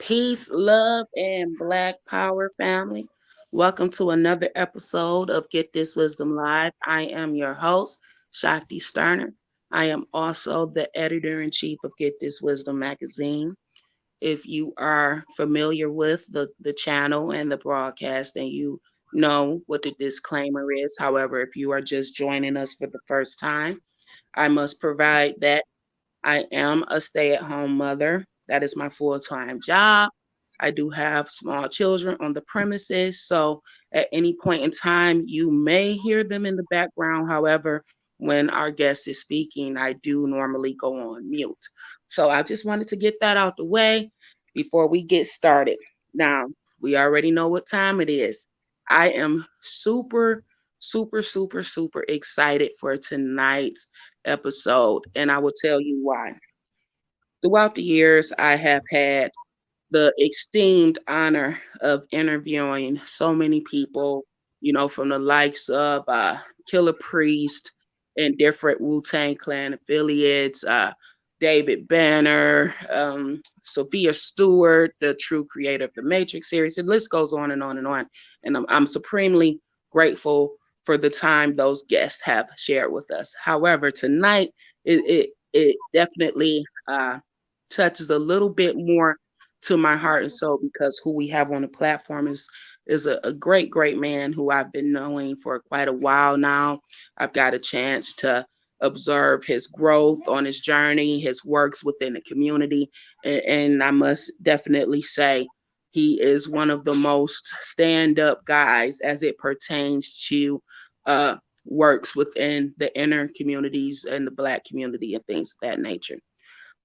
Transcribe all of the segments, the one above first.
Peace, love, and Black Power family. Welcome to another episode of Get This Wisdom Live. I am your host, Shakti Sterner. I am also the editor in chief of Get This Wisdom magazine. If you are familiar with the channel and the broadcast, then you know what the disclaimer is. However, if you are just joining us for the first time, I must provide that I am a stay at home mother. That is my full time job. I do have small children on the premises. So at any point in time, you may hear them in the background. However, when our guest is speaking, I do normally go on mute. So I just wanted to get that out the way before we get started. Now, we already know what time it is. I am super excited for tonight's episode, and I will tell you why. Throughout the years, I have had the esteemed honor of interviewing so many people, from the likes of Killer Priest and different Wu-Tang Clan affiliates, David Banner, Sophia Stewart, the true creator of the Matrix series. The list goes on and on and on. And I'm supremely grateful for the time those guests have shared with us. However, tonight it definitely touches a little bit more to my heart and soul because who we have on the platform is a great man who I've been knowing for quite a while now. I've got a chance to observe his growth on his journey, his works within the community, and I must definitely say he is one of the most stand-up guys as it pertains to uh, works within the inner communities and the Black community and things of that nature.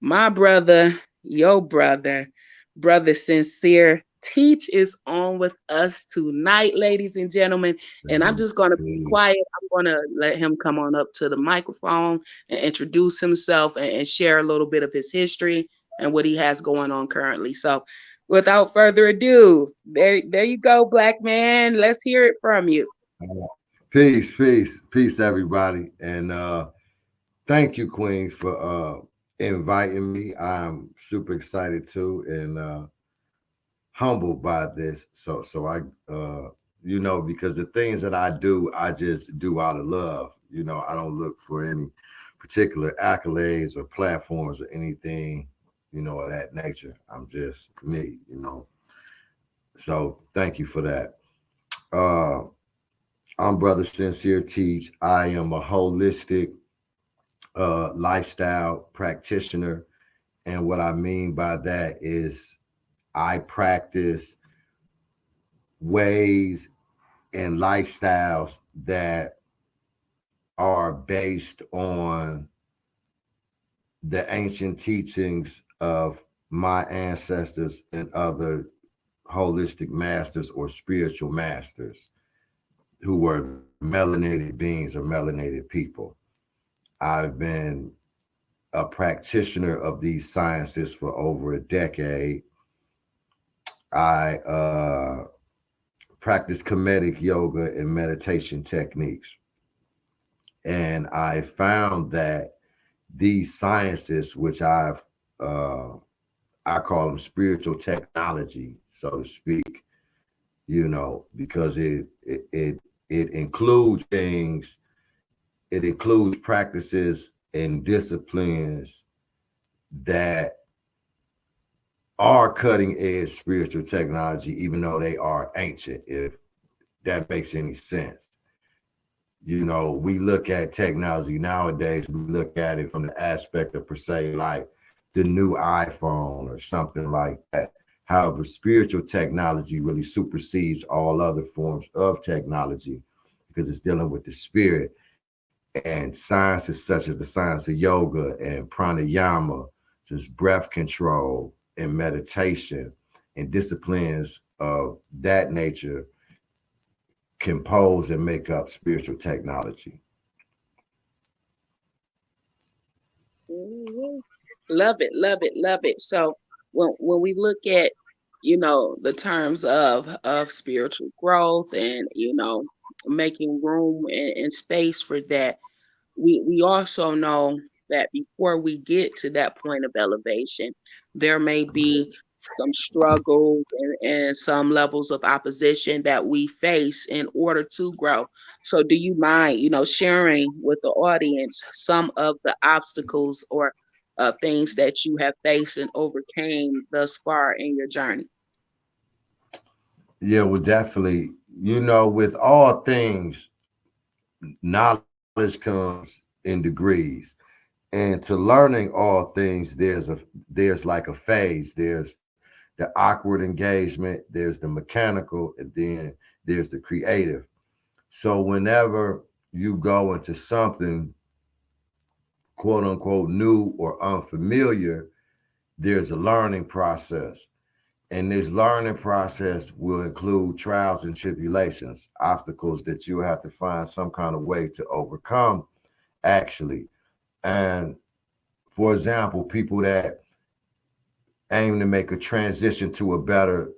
My brother, your brother, Brother Sincere Teach is on with us tonight, ladies and gentlemen. And I'm just going to be quiet. I'm going to let him come on up to the microphone and introduce himself and share a little bit of his history and what he has going on currently. So, without further ado, there you go, Black man. Let's hear it from you. Peace, everybody, and thank you, Queen, for inviting me. I'm super excited too, and humbled by this. So I, because the things that I do, I just do out of love. I don't look for any particular accolades or platforms or anything, of that nature. I'm just me. So thank you for that. Uh, I'm Brother Sincere Teach. I am a holistic lifestyle practitioner. And what I mean by that is I practice ways and lifestyles that are based on the ancient teachings of my ancestors and other holistic masters or spiritual masters who were melanated beings or melanated people. I've been a practitioner of these sciences for over a decade. I practice Kemetic yoga and meditation techniques. And I found that these sciences, which I call them spiritual technology, so to speak, because it includes things, it includes practices and disciplines that are cutting edge spiritual technology, even though they are ancient, if that makes any sense. We look at technology nowadays, we look at it from the aspect of, per se, like the new iPhone or something like that. However, spiritual technology really supersedes all other forms of technology because it's dealing with the spirit. And sciences such as the science of yoga and pranayama, just breath control and meditation and disciplines of that nature compose and make up spiritual technology. Mhm. Love it, love it, love it. So when we look at, the terms of spiritual growth and, making room and space for that, we also know that before we get to that point of elevation, there may be some struggles and some levels of opposition that we face in order to grow. So, do you mind, sharing with the audience some of the obstacles or things that you have faced and overcame thus far in your journey? Yeah, well, definitely. With all things, knowledge comes in degrees. And to learning all things, there's like a phase. There's the awkward engagement, there's the mechanical, and then there's the creative. So whenever you go into something quote unquote new or unfamiliar, there's a learning process. And this learning process will include trials and tribulations, obstacles that you have to find some kind of way to overcome, actually. And for example, people that aim to make a transition to a better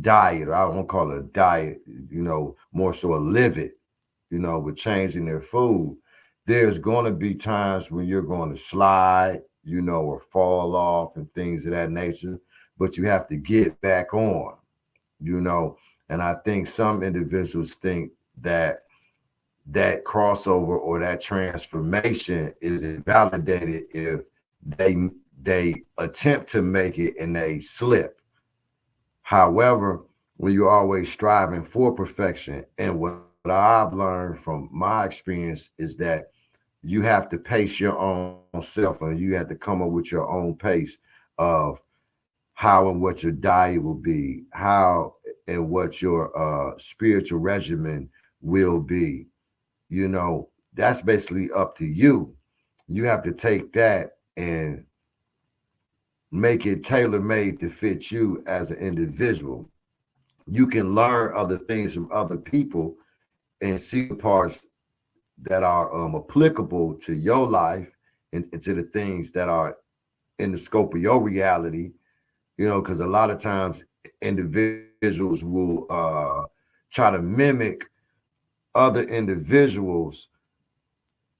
diet, or I don't call it a diet, more so a live it, with changing their food, there's going to be times when you're going to slide, or fall off and things of that nature, but you have to get back on, you know. And I think some individuals think that that crossover or that transformation is invalidated if they attempt to make it and they slip. However, when you're always striving for perfection, and what I've learned from my experience is that you have to pace your own self and you have to come up with your own pace of how and what your diet will be, how and what your spiritual regimen will be. That's basically up to you. You have to take that and make it tailor made to fit you as an individual. You can learn other things from other people and see the parts that are applicable to your life and to the things that are in the scope of your reality, because a lot of times individuals will try to mimic other individuals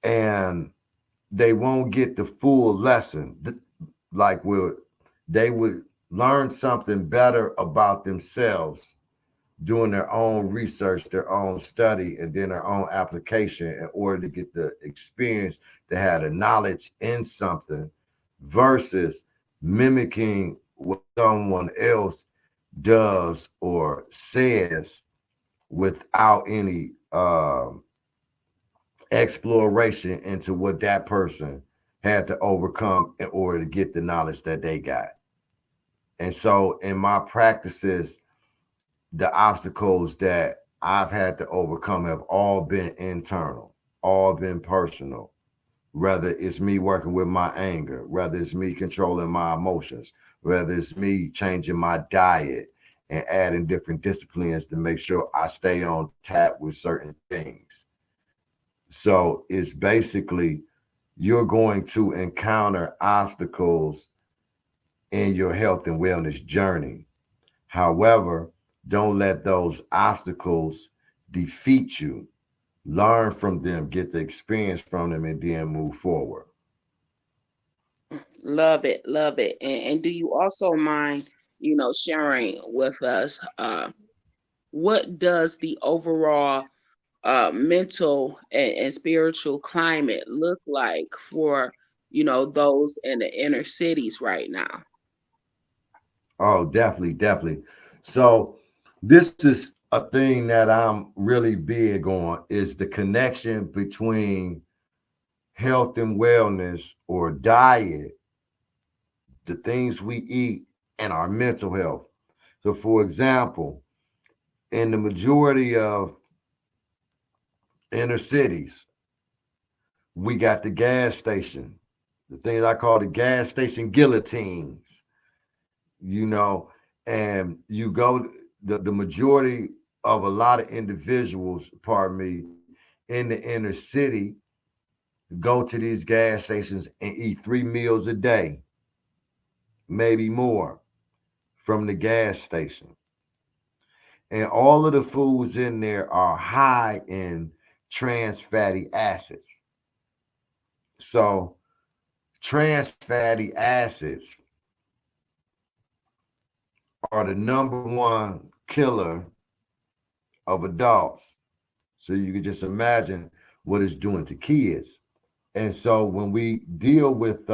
and they won't get the full lesson. Like they would learn something better about themselves doing their own research, their own study, and then their own application in order to get the experience to have the knowledge in something versus mimicking what someone else does or says without any exploration into what that person had to overcome in order to get the knowledge that they got. And so in my practices, the obstacles that I've had to overcome have all been internal, all been personal. Whether it's me working with my anger, whether it's me controlling my emotions, whether it's me changing my diet and adding different disciplines to make sure I stay on tap with certain things. So it's basically you're going to encounter obstacles in your health and wellness journey. However, don't let those obstacles defeat you. Learn from them, get the experience from them, and then move forward. Love it, love it. And do you also mind, sharing with us what does the overall mental and spiritual climate look like for, those in the inner cities right now? Oh, definitely, definitely. So this is a thing that I'm really big on is the connection between health and wellness or diet, the things we eat, and our mental health. So, for example, in the majority of inner cities, we got the gas station, the things I call the gas station guillotines, you know, and you go, the majority of a lot of individuals, pardon me, in the inner city go to these gas stations and eat 3 meals a day, maybe more, from the gas station. And all of the foods in there are high in trans fatty acids. So, trans fatty acids are the number one killer of adults. So you can just imagine what it's doing to kids. And so when we deal with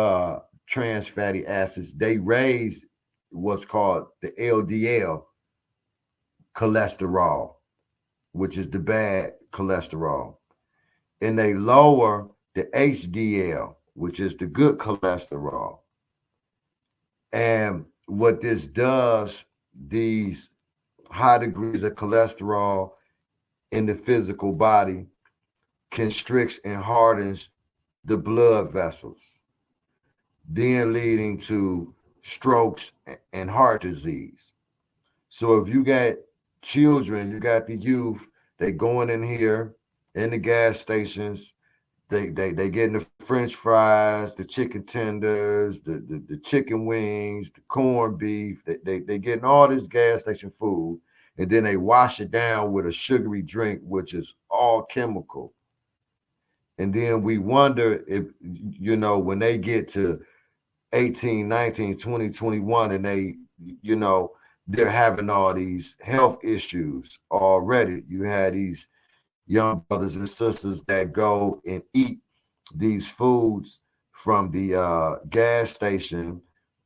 trans fatty acids, they raise what's called the LDL cholesterol, which is the bad cholesterol. And they lower the HDL, which is the good cholesterol. And what this does, these high degrees of cholesterol in the physical body constricts and hardens the blood vessels, then leading to strokes and heart disease. So if you got children, you got the youth, they going in here in the gas stations, they getting the French fries, the chicken tenders, the chicken wings, the corned beef. They getting all this gas station food, and then they wash it down with a sugary drink, which is all chemical. And then we wonder if, when they get to 18, 19, 20, 21, and they're having all these health issues already. You had these young brothers and sisters that go and eat these foods from the gas station,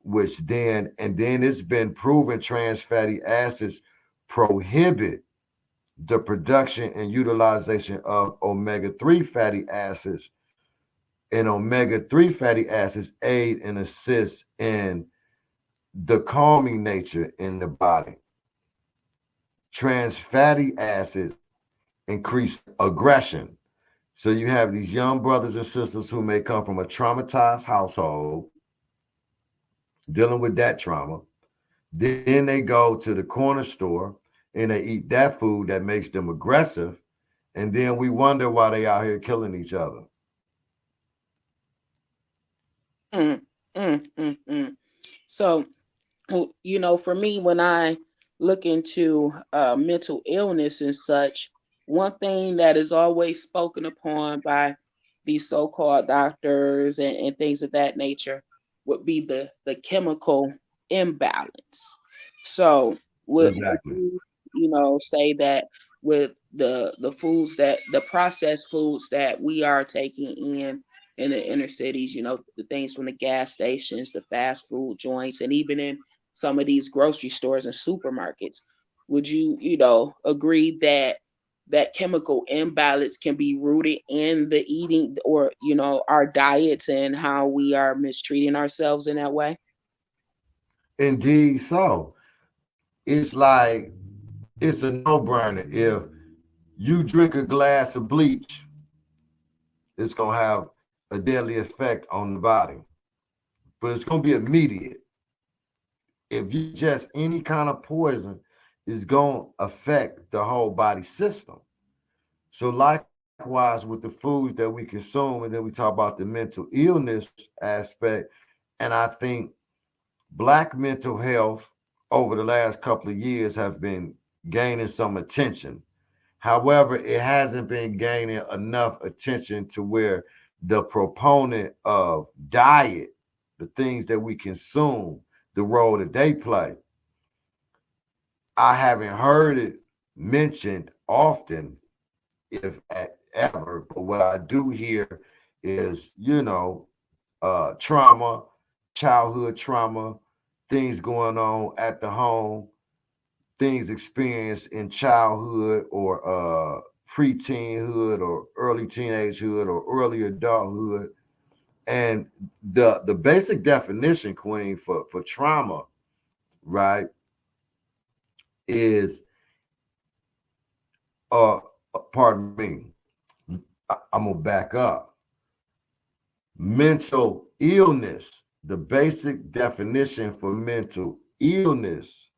and then it's been proven trans fatty acids prohibit the production and utilization of omega-3 fatty acids, and omega-3 fatty acids aid and assist in the calming nature in the body. Trans fatty acids increase aggression. So you have these young brothers and sisters who may come from a traumatized household, dealing with that trauma. Then they go to the corner store and they eat that food that makes them aggressive. And then we wonder why they out here killing each other. Mm, mm. So, for me, when I look into mental illness and such, one thing that is always spoken upon by these so-called doctors and things of that nature would be the chemical imbalance. So, would Exactly. you, say that with the foods that the processed foods that we are taking in the inner cities, the things from the gas stations, the fast food joints, and even in some of these grocery stores and supermarkets, would you, agree that that chemical imbalance can be rooted in the eating or, our diets and how we are mistreating ourselves in that way? Indeed, so it's a no-brainer. If you drink a glass of bleach, it's gonna have a deadly effect on the body, but it's gonna be immediate. If you ingest any kind of poison, it's gonna affect the whole body system. So likewise with the foods that we consume, and then we talk about the mental illness aspect, and I think Black mental health over the last couple of years have been gaining some attention. However, it hasn't been gaining enough attention to where the proponent of diet, the things that we consume, the role that they play, I haven't heard it mentioned often, if ever. But what I do hear is, trauma, childhood trauma, things going on at the home, things experienced in childhood or pre-teenhood or early teenagehood or early adulthood. And the basic definition, Queen, for trauma, right, is pardon me, I'm gonna back up. Mental illness, the basic definition for mental illness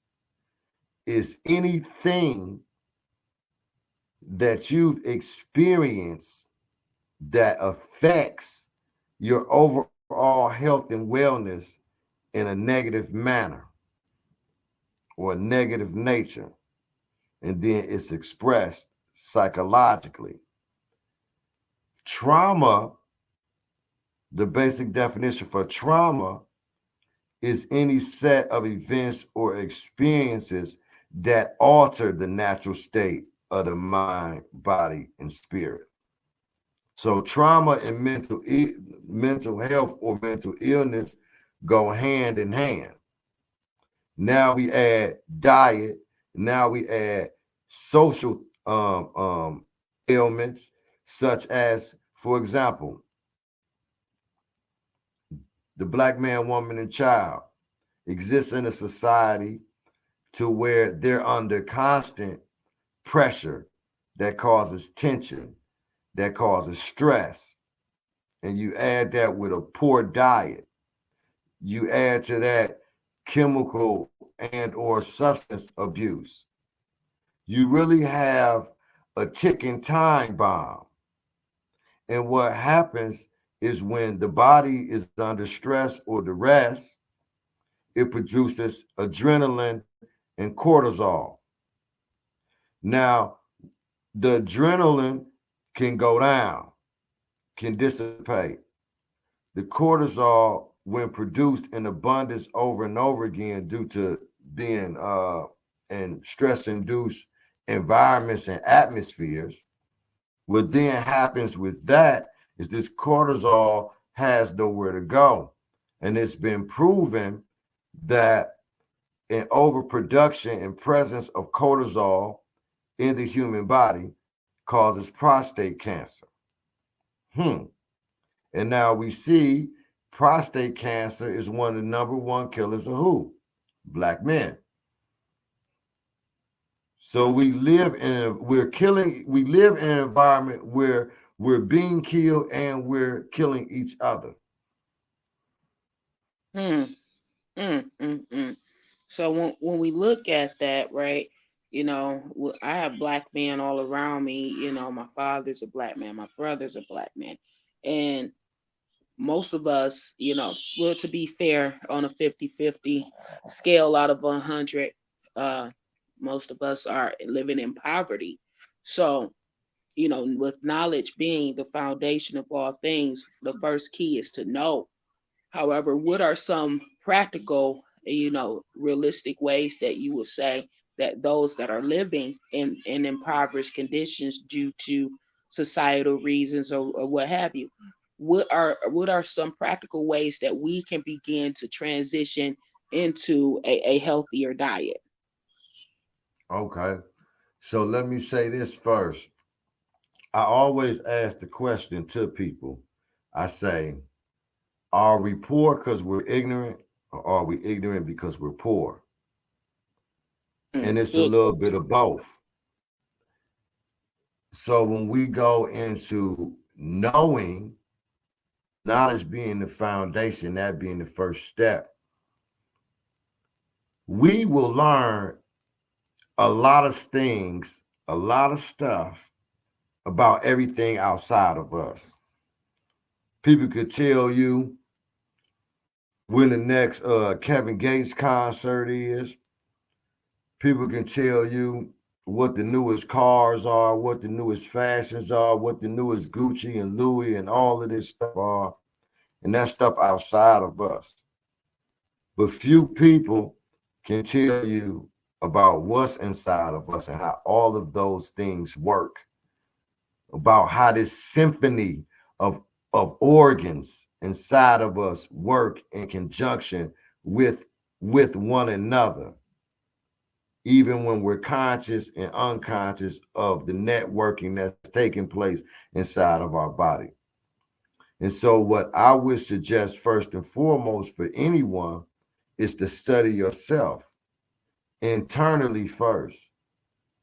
is anything that you've experienced that affects your overall health and wellness in a negative manner or a negative nature, and then it's expressed psychologically. Trauma, the basic definition for trauma is any set of events or experiences that alter the natural state of the mind, body, and spirit. So trauma and mental health or mental illness go hand in hand. Now we add diet. Now we add social ailments, such as, for example, the black man, woman, and child exists in a society to where they're under constant pressure that causes tension, that causes stress. And you add that with a poor diet. You add to that chemical and or substance abuse. You really have a ticking time bomb. And what happens is when the body is under stress or duress, it produces adrenaline and cortisol. Now, the adrenaline can go down, can dissipate. The cortisol, when produced in abundance over and over again due to being in stress induced environments and atmospheres, what then happens with that is this cortisol has nowhere to go. And it's been proven that an overproduction and presence of cortisol in the human body causes prostate cancer. Hmm. And now we see prostate cancer is one of the number one killers of who? Black men. So we live in an environment where we're being killed and we're killing each other. Hmm. Mm. So when we look at that, right, I have black men all around me. My father's a black man, my brother's a black man, and most of us, well, to be fair, on a 50-50 scale out of 100, uh, most of us are living in poverty. So, with knowledge being the foundation of all things, the first key is to know. However, what are some practical, realistic ways that you would say that those that are living in impoverished conditions due to societal reasons, or what have you, what are some practical ways that we can begin to transition into a healthier diet? Okay. So let me say this first. I always ask the question to people. I say, are we poor because we're ignorant, or are we ignorant because we're poor? And it's a Good. little bit of both. So when we go into knowing, knowledge being the foundation, that being the first step, we will learn a lot of things, a lot of stuff about everything outside of us. People could tell you when the next Kevin Gates concert is. People can tell you what the newest cars are, what the newest fashions are, what the newest Gucci and Louis and all of this stuff are. And that's stuff outside of us. But few people can tell you about what's inside of us and how all of those things work, about how this symphony of, of organs inside of us work in conjunction with, with one another, even when we're conscious and unconscious of the networking that's taking place inside of our body. And so, what I would suggest first and foremost for anyone is to study yourself internally first,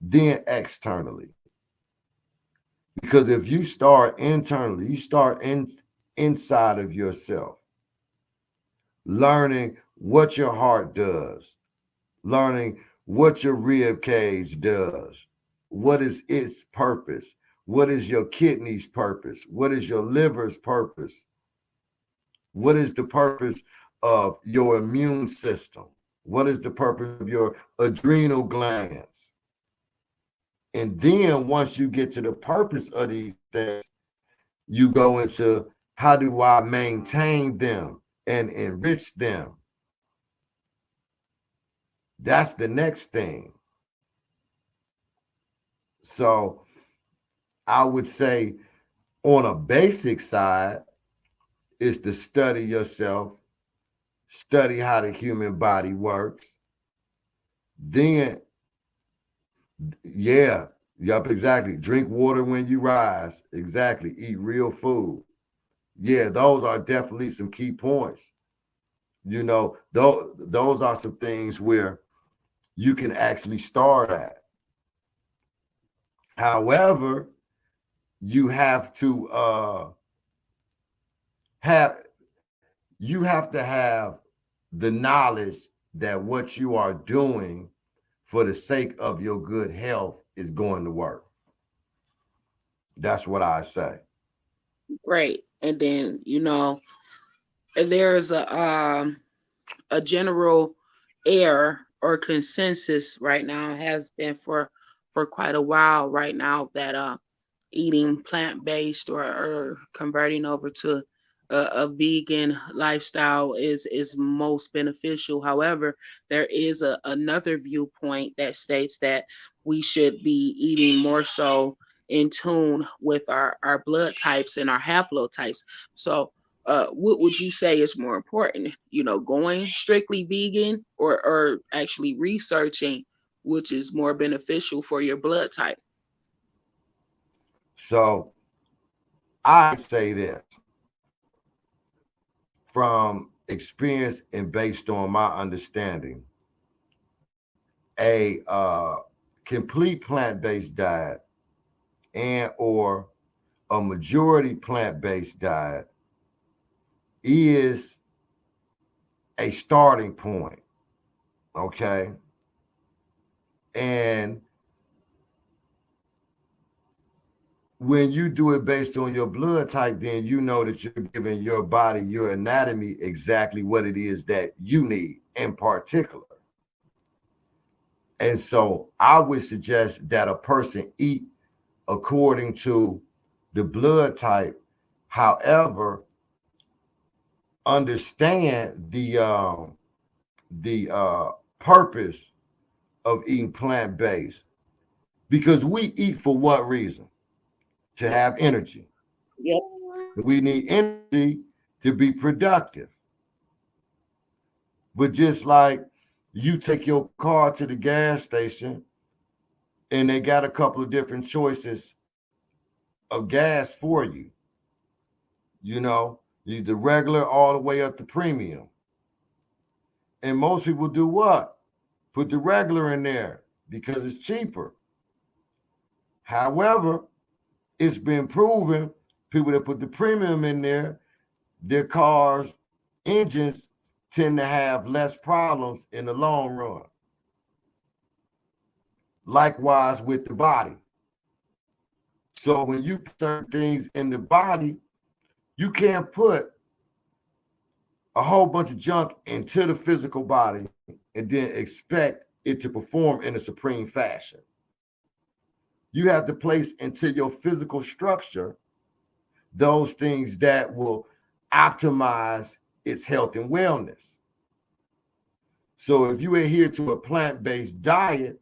then externally. Because if you start internally, you start inside of yourself, learning what your heart does, learning what your rib cage does, what is its purpose, what is your kidney's purpose, what is your liver's purpose, what is the purpose of your immune system, what is the purpose of your adrenal glands. And then once you get to the purpose of these things, you go into how do I maintain them and enrich them? That's the next thing. So I would say on a basic side is to study yourself, study how the human body works. Then, yeah, yup, exactly. Drink water when you rise. Exactly. Eat real food. Yeah, those are definitely some key points. Those are some things where you can actually start at. However, you have to have you have to have the knowledge that what you are doing for the sake of your good health is going to work. That's what I say. Great. And then, there's a general air or consensus right now, has been for quite a while right now, that eating plant-based, or converting over to a vegan lifestyle is most beneficial. However, there is another viewpoint that states that we should be eating more so in tune with our blood types and our haplotypes. So what would you say is more important? Going strictly vegan, or actually researching which is more beneficial for your blood type? So I say this from experience and based on my understanding. A complete plant-based diet and or a majority plant-based diet is a starting point. Okay. And when you do it based on your blood type, then you know that you're giving your body, your anatomy, exactly what it is that you need in particular. And so I would suggest that a person eat according to the blood type. However, understand the purpose of eating plant based, because we eat for what reason? To have energy. Yep. We need energy to be productive. But just like you take your car to the gas station and they got a couple of different choices of gas for you, the regular all the way up to premium. And most people do what? Put the regular in there because it's cheaper. However, it's been proven people that put the premium in there, their cars' engines tend to have less problems in the long run. Likewise with the body. So when you put certain things in the body, you can't put a whole bunch of junk into the physical body and then expect it to perform in a supreme fashion. You have to place into your physical structure those things that will optimize its health and wellness. So if you adhere to a plant-based diet,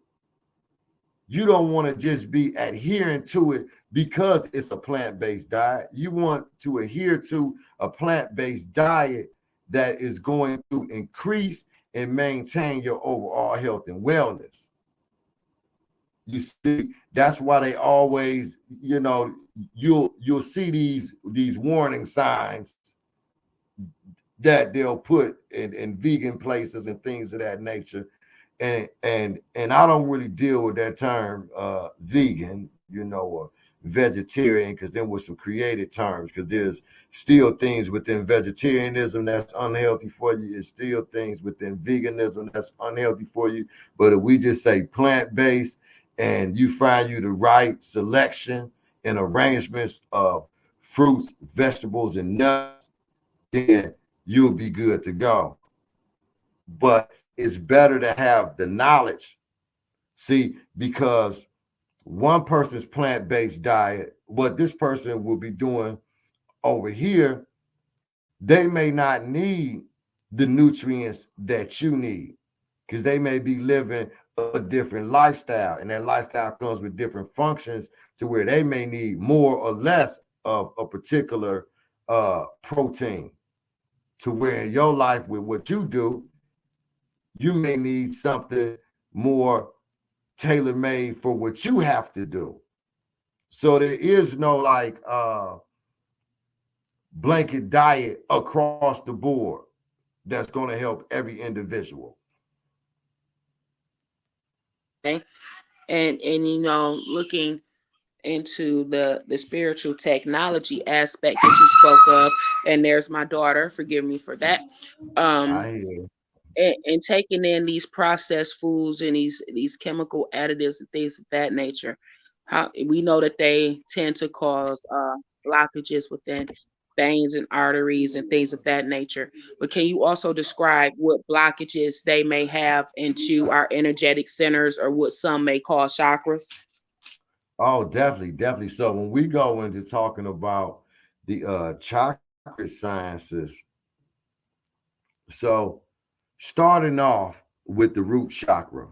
you don't want to just be adhering to it because it's a plant-based diet. You want to adhere to a plant-based diet that is going to increase and maintain your overall health and wellness. You see, that's why they always, you'll see these warning signs that they'll put in vegan places and things of that nature. And I don't really deal with that term vegan, or vegetarian, because then with some creative terms, because there's still things within vegetarianism that's unhealthy for you. There's still things within veganism that's unhealthy for you. But if we just say plant-based and you find you the right selection and arrangements of fruits, vegetables, and nuts, then you'll be good to go. But it's better to have the knowledge. See, because one person's plant-based diet, what this person will be doing over here, they may not need the nutrients that you need. because they may be living a different lifestyle, and that lifestyle comes with different functions to where they may need more or less of a particular protein. To where in your life with what you do, you may need something more tailor made for what you have to do. So there is no like blanket diet across the board that's going to help every individual. Okay. And looking into the spiritual technology aspect that you spoke of, and there's my daughter, forgive me for that. um I hear. and taking in these processed foods and these chemical additives and things of that nature, how we know that they tend to cause blockages within veins and arteries and things of that nature. But can you also describe what blockages they may have into our energetic centers, or what some may call chakras? Oh, definitely, definitely. So when we go into talking about the chakra sciences, so starting off with the root chakra,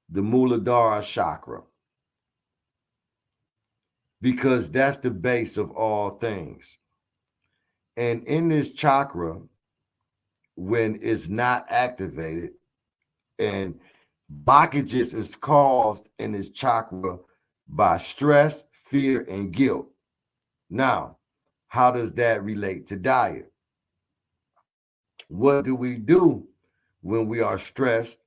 the Muladhara chakra, because that's the base of all things. And in this chakra, when it's not activated, and blockages is caused in this chakra by stress, fear, and guilt. Now, how does that relate to diet? What do we do when we are stressed,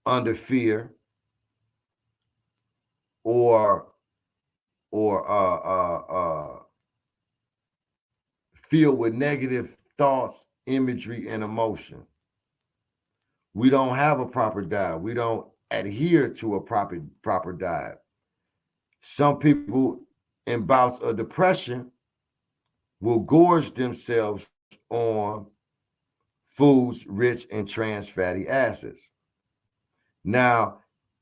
under fear, or or filled with negative thoughts, imagery, and emotion? We don't have a proper diet. We don't adhere to a proper diet. Some people in bouts of depression will gorge themselves on foods rich in trans fatty acids. Now,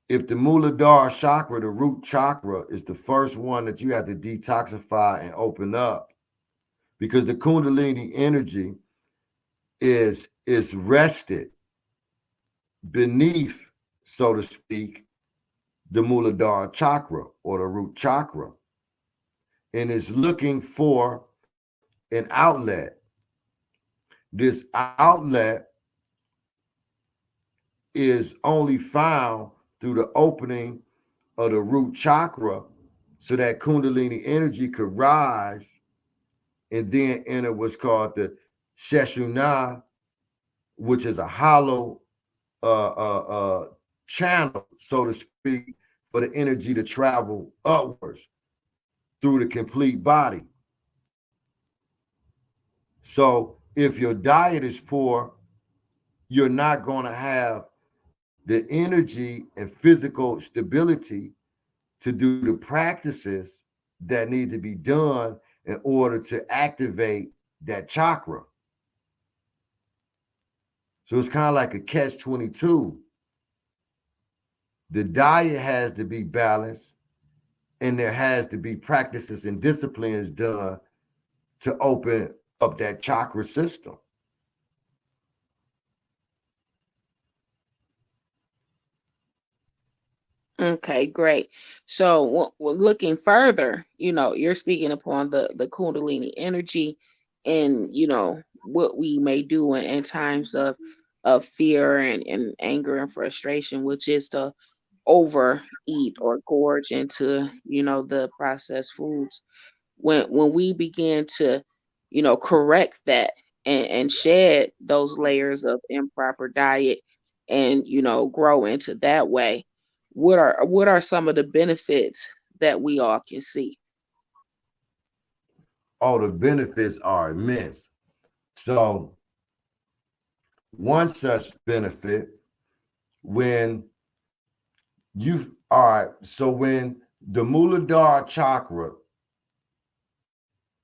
if the Muladhara chakra, the root chakra, is the first one that you have to detoxify and open up, because the Kundalini energy is rested beneath, so to speak, the Muladhara chakra or the root chakra, and is looking for an outlet. This outlet is only found through the opening of the root chakra so that Kundalini energy could rise and then enter what's called the Sheshuna, which is a hollow channel, so to speak, for the energy to travel upwards through the complete body. So if your diet is poor, you're not going to have the energy and physical stability to do the practices that need to be done in order to activate that chakra. So it's kind of like a catch 22. The diet has to be balanced, and there has to be practices and disciplines done to open up that chakra system. Okay, great. So, looking further, you're speaking upon the Kundalini energy, and what we may do in times of fear and anger and frustration, which is to overeat or gorge into the processed foods. When we begin to correct that, and shed those layers of improper diet, and grow into that way, what are some of the benefits that we all can see? All the benefits are immense. So, one such benefit, when when the Muladhara chakra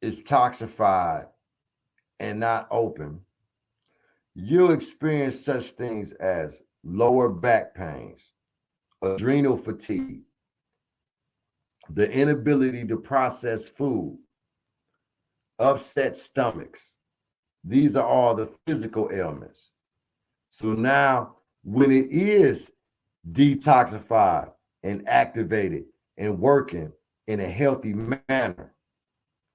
is toxified and not open, you'll experience such things as lower back pains, adrenal fatigue, the inability to process food, upset stomachs. These are all the physical ailments. So now, when it is detoxified and activated and working in a healthy manner,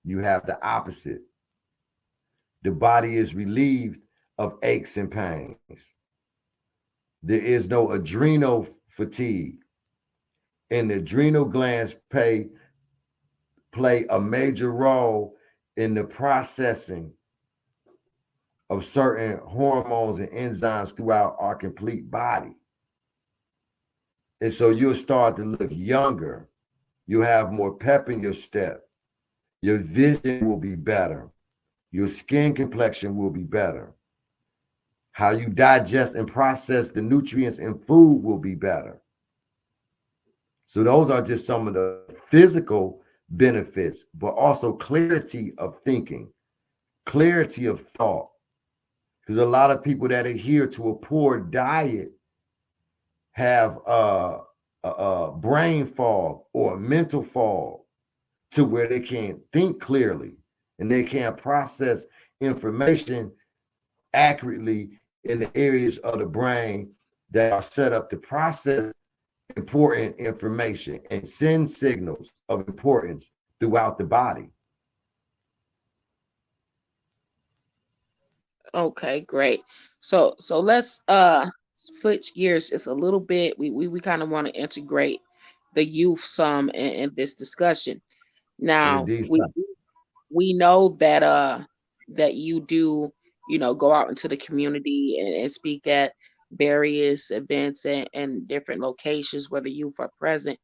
you have the opposite. The body is relieved of aches and pains. There is no adrenal fatigue, and the adrenal glands play a major role in the processing of certain hormones and enzymes throughout our complete body. And so you'll start to look younger. You'll have more pep in your step. Your vision will be better. Your skin complexion will be better. How you digest and process the nutrients in food will be better. So those are just some of the physical benefits, but also clarity of thinking, clarity of thought. Because a lot of people that adhere to a poor diet have a brain fog or a mental fog to where they can't think clearly and they can't process information accurately in the areas of the brain that are set up to process important information and send signals of importance throughout the body. Okay, great. So let's switch gears just a little bit. We kind of want to integrate the youth some in this discussion. Now, Indeed, we know that you do, go out into the community and speak at various events and different locations where the youth are present.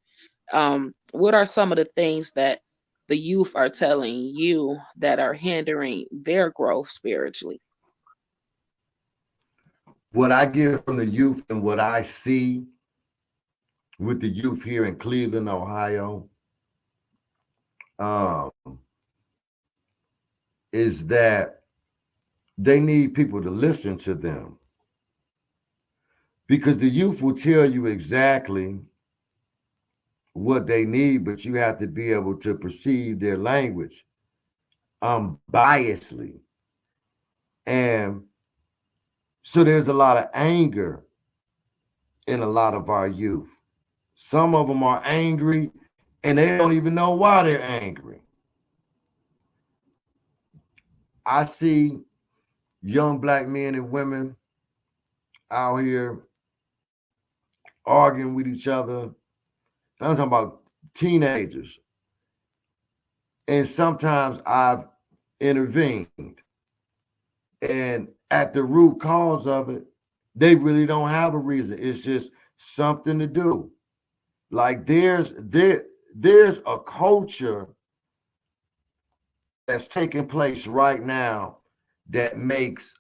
What are some of the things that the youth are telling you that are hindering their growth spiritually? what I get from the youth and what I see with the youth here in Cleveland, Ohio, um, is that they need people to listen to them because the youth will tell you exactly what they need, but you have to be able to perceive their language unbiasedly. And so there's a lot of anger in a lot of our youth. Some of them are angry and they don't even know why they're angry. I see young black men and women out here arguing with each other. I'm talking about teenagers. And sometimes I've intervened. And at the root cause of it, they really don't have a reason. It's just something to do. Like there's a culture that's taking place right now that makes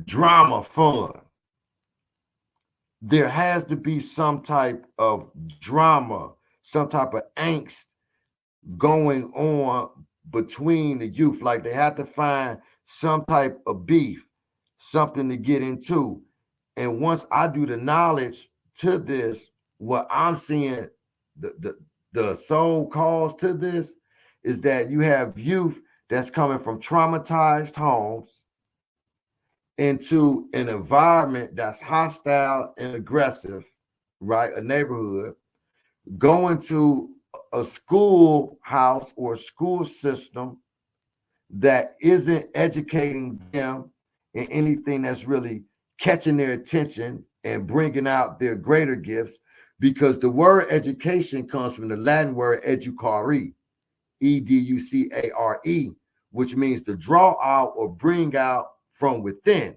drama fun. There has to be some type of drama, some type of angst going on between the youth. Like they have to find some type of beef, something to get into. And once I do the knowledge to this, what I'm seeing, the the, the sole cause to this is that you have youth that's coming from traumatized homes into an environment that's hostile and aggressive, right? A neighborhood, going to a schoolhouse or school system that isn't educating them in anything that's really catching their attention and bringing out their greater gifts, because the word education comes from the Latin word educare, educare, which means to draw out or bring out from within.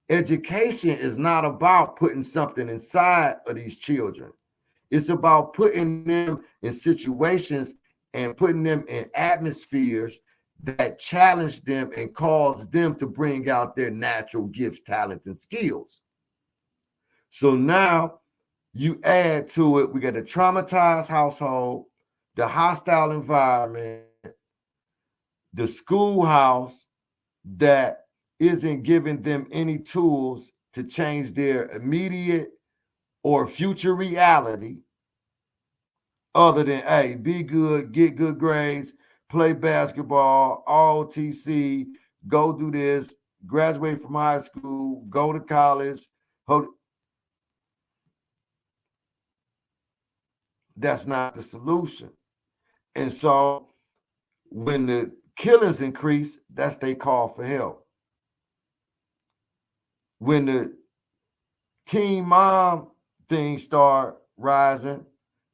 Education is not about putting something inside of these children. It's about putting them in situations and putting them in atmospheres that challenge them and cause them to bring out their natural gifts, talents, and skills. So now you add to it, we got a traumatized household, the hostile environment, the schoolhouse that isn't giving them any tools to change their immediate or future reality other than, hey, be good, get good grades, play basketball, all TC, go do this. graduate from high school, go to college. That's not the solution. And so when the killings increase, that's they call for help. When the teen mom things start rising,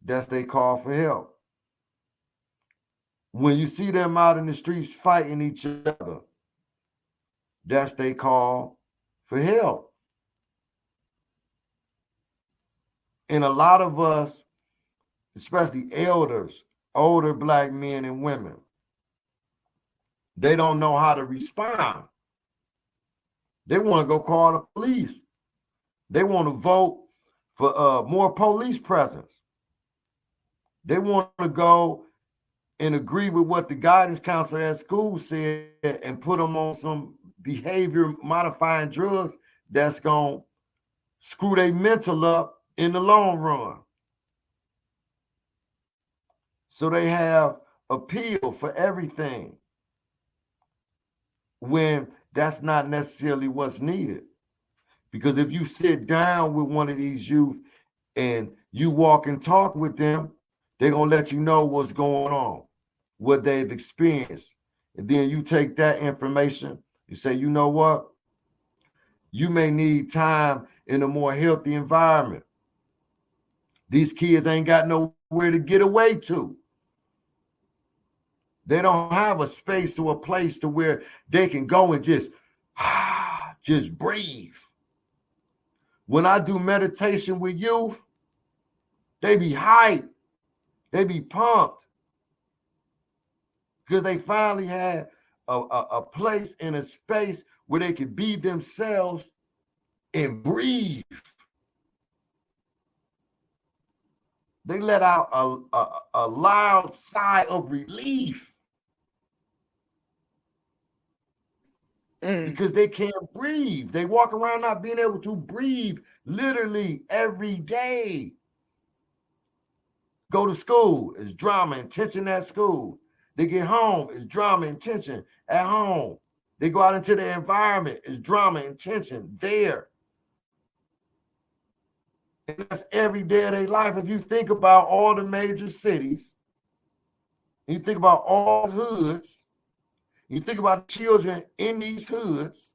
that's they call for help. When you see them out in the streets fighting each other, that's they call for help. And a lot of us, especially elders, older black men and women, they don't know how to respond. They want to go call the police. They want to vote for more police presence. They want to go and agree with what the guidance counselor at school said and put them on some behavior modifying drugs that's going to screw their mental up in the long run. So they have appeal for everything when that's not necessarily what's needed. Because if you sit down with one of these youth and you walk and talk with them, they're going to let you know what's going on, what they've experienced. And then you take that information, you say, you know what? You may need time in a more healthy environment. These kids ain't got nowhere to get away to. They don't have a space or a place to where they can go and just breathe. When I do meditation with youth, they be hyped. They be pumped because they finally had a place in a space where they could be themselves and breathe. They let out a loud sigh of relief because they can't breathe. They walk around not being able to breathe literally every day. Go to school, it's drama and tension at school. They get home, it's drama and tension at home. They go out into the environment, it's drama and tension there. And that's every day of their life. If you think about all the major cities, you think about all the hoods, you think about children in these hoods,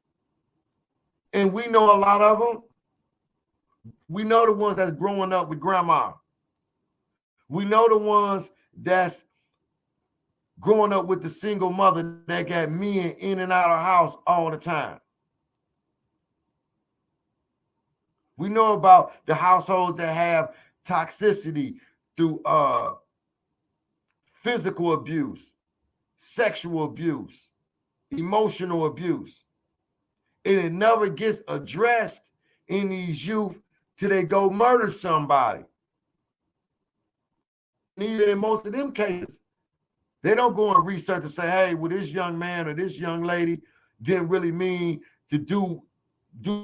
and we know a lot of them. We know the ones that's growing up with grandma. We know the ones that's growing up with the single mother that got men in and out of the house all the time. We know about the households that have toxicity through physical abuse, sexual abuse, emotional abuse. And it never gets addressed in these youth till they go murder somebody. And even in most of them cases, they don't go and research and say, hey, well, this young man or this young lady didn't really mean to do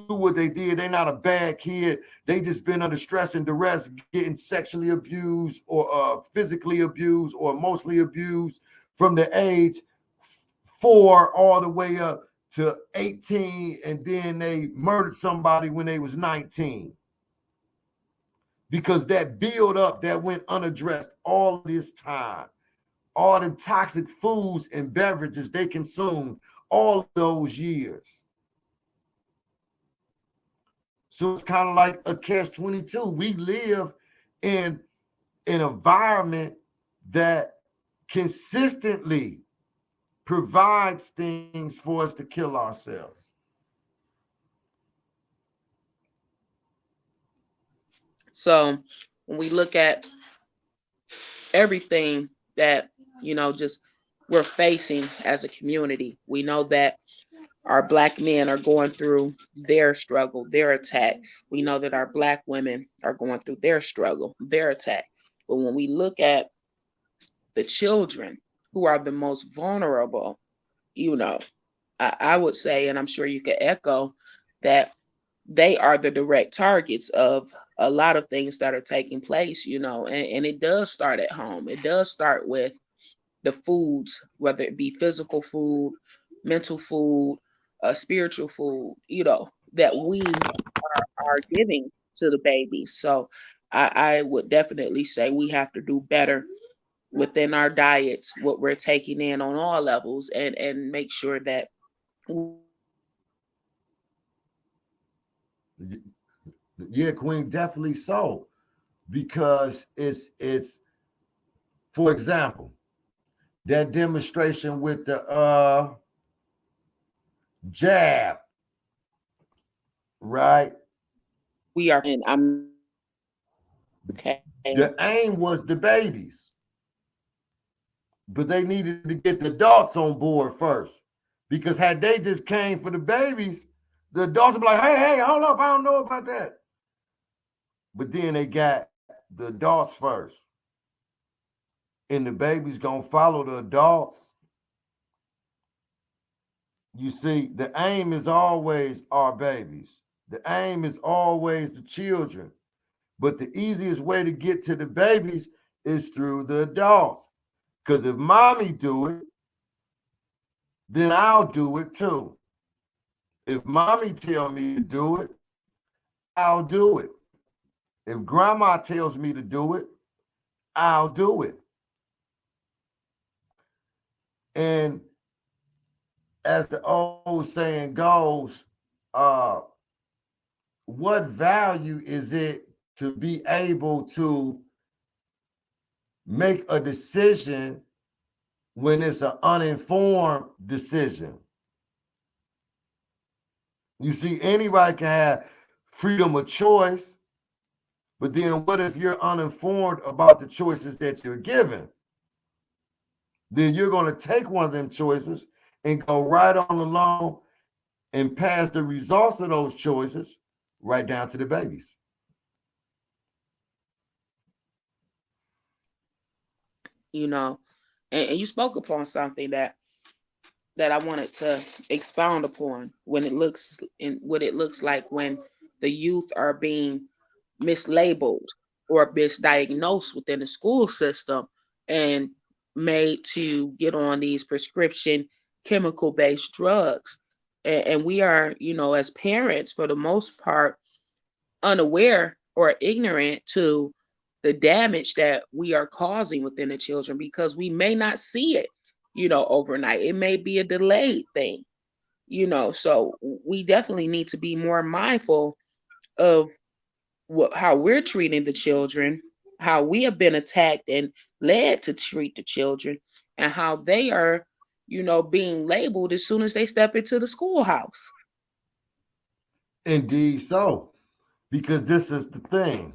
what they did. They're not a bad kid. They just been under stress and duress, getting sexually abused or physically abused or emotionally abused from the age 4 all the way up to 18, and then they murdered somebody when they was 19. Because that build up that went unaddressed all this time, all the toxic foods and beverages they consumed all those years. So it's kind of like a catch-22. We live in an environment that consistently provides things for us to kill ourselves. So when we look at everything that, just we're facing as a community, we know that our Black men are going through their struggle, their attack. We know that our Black women are going through their struggle, their attack. But when we look at the children who are the most vulnerable, I would say, and I'm sure you could echo, that they are the direct targets of a lot of things that are taking place, and it does start at home. It does start with the foods, whether it be physical food, mental food, spiritual food, that we are giving to the babies. So I would definitely say we have to do better within our diets, what we're taking in on all levels, and make sure that Yeah, Queen, definitely so. Because it's for example, that demonstration with the jab, right? we are, and I'm okay. The aim was the babies, but they needed to get the adults on board first. Because had they just came for the babies, the adults would be like, hey, hold up, I don't know about that. But then they got the adults first. And the babies gonna follow the adults. You see, the aim is always our babies. The aim is always the children. But the easiest way to get to the babies is through the adults. Because if mommy do it, then I'll do it too. If mommy tell me to do it, I'll do it. If grandma tells me to do it, I'll do it. And as the old saying goes, uh, what value is it to be able to make a decision when it's an uninformed decision? You see, anybody can have freedom of choice, but then what if you're uninformed about the choices that you're given? Then you're going to take one of them choices and go right on along and pass the results of those choices right down to the babies. you know, and you spoke upon something that I wanted to expound upon when it looks in what it looks like when the youth are being mislabeled or misdiagnosed within the school system and made to get on these prescription chemical based drugs. And we are, as parents, for the most part, unaware or ignorant to the damage that we are causing within the children because we may not see it, overnight. It may be a delayed thing, so we definitely need to be more mindful of how we're treating the children, how we have been attacked and led to treat the children, and how they are, being labeled as soon as they step into the schoolhouse. Indeed, so because this is the thing.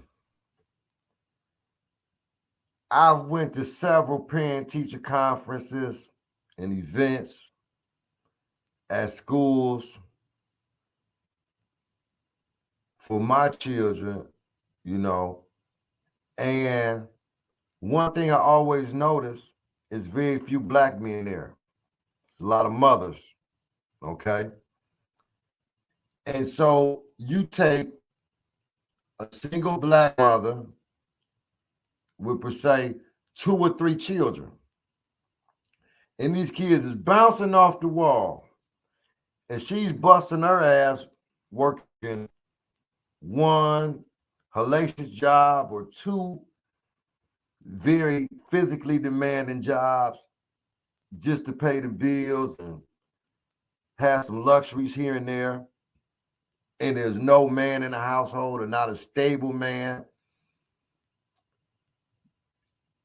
I've went to several parent teacher conferences and events at schools for my children, you know, and one thing I always notice is very few black men there. It's a lot of mothers, okay? And so you take a single black mother with, per se, 2 or 3 children, and these kids is bouncing off the wall, and she's busting her ass working one hellacious job or 2 very physically demanding jobs just to pay the bills and have some luxuries here and there. And there's no man in the household or not a stable man.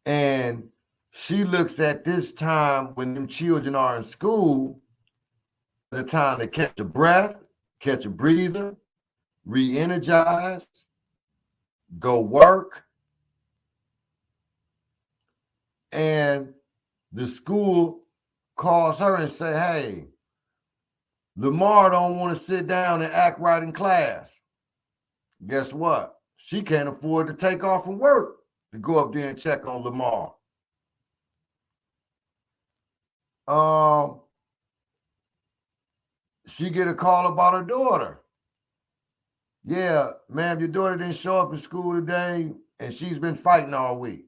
And she looks at this time when them children are in school as a time to catch a breath, catch a breather, re-energize, go work. And the school calls her and say, hey, Lamar don't want to sit down and act right in class. Guess what? She can't afford to take off from work to go up there and check on Lamar. Um, she get a call about her daughter. Yeah, ma'am, your daughter didn't show up in school today, and she's been fighting all week.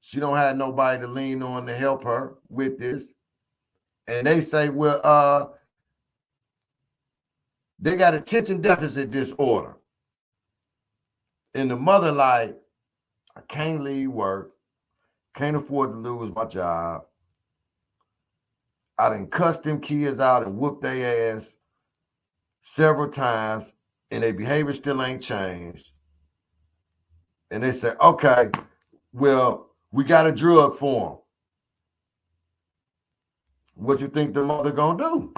She don't have nobody to lean on to help her with this. And they say, well, they got attention deficit disorder. And the mother like, I can't leave work, can't afford to lose my job. I done cussed them kids out and whooped their ass several times, and their behavior still ain't changed. And they say, okay, well, we got a drug for them. What you think the mother gonna do?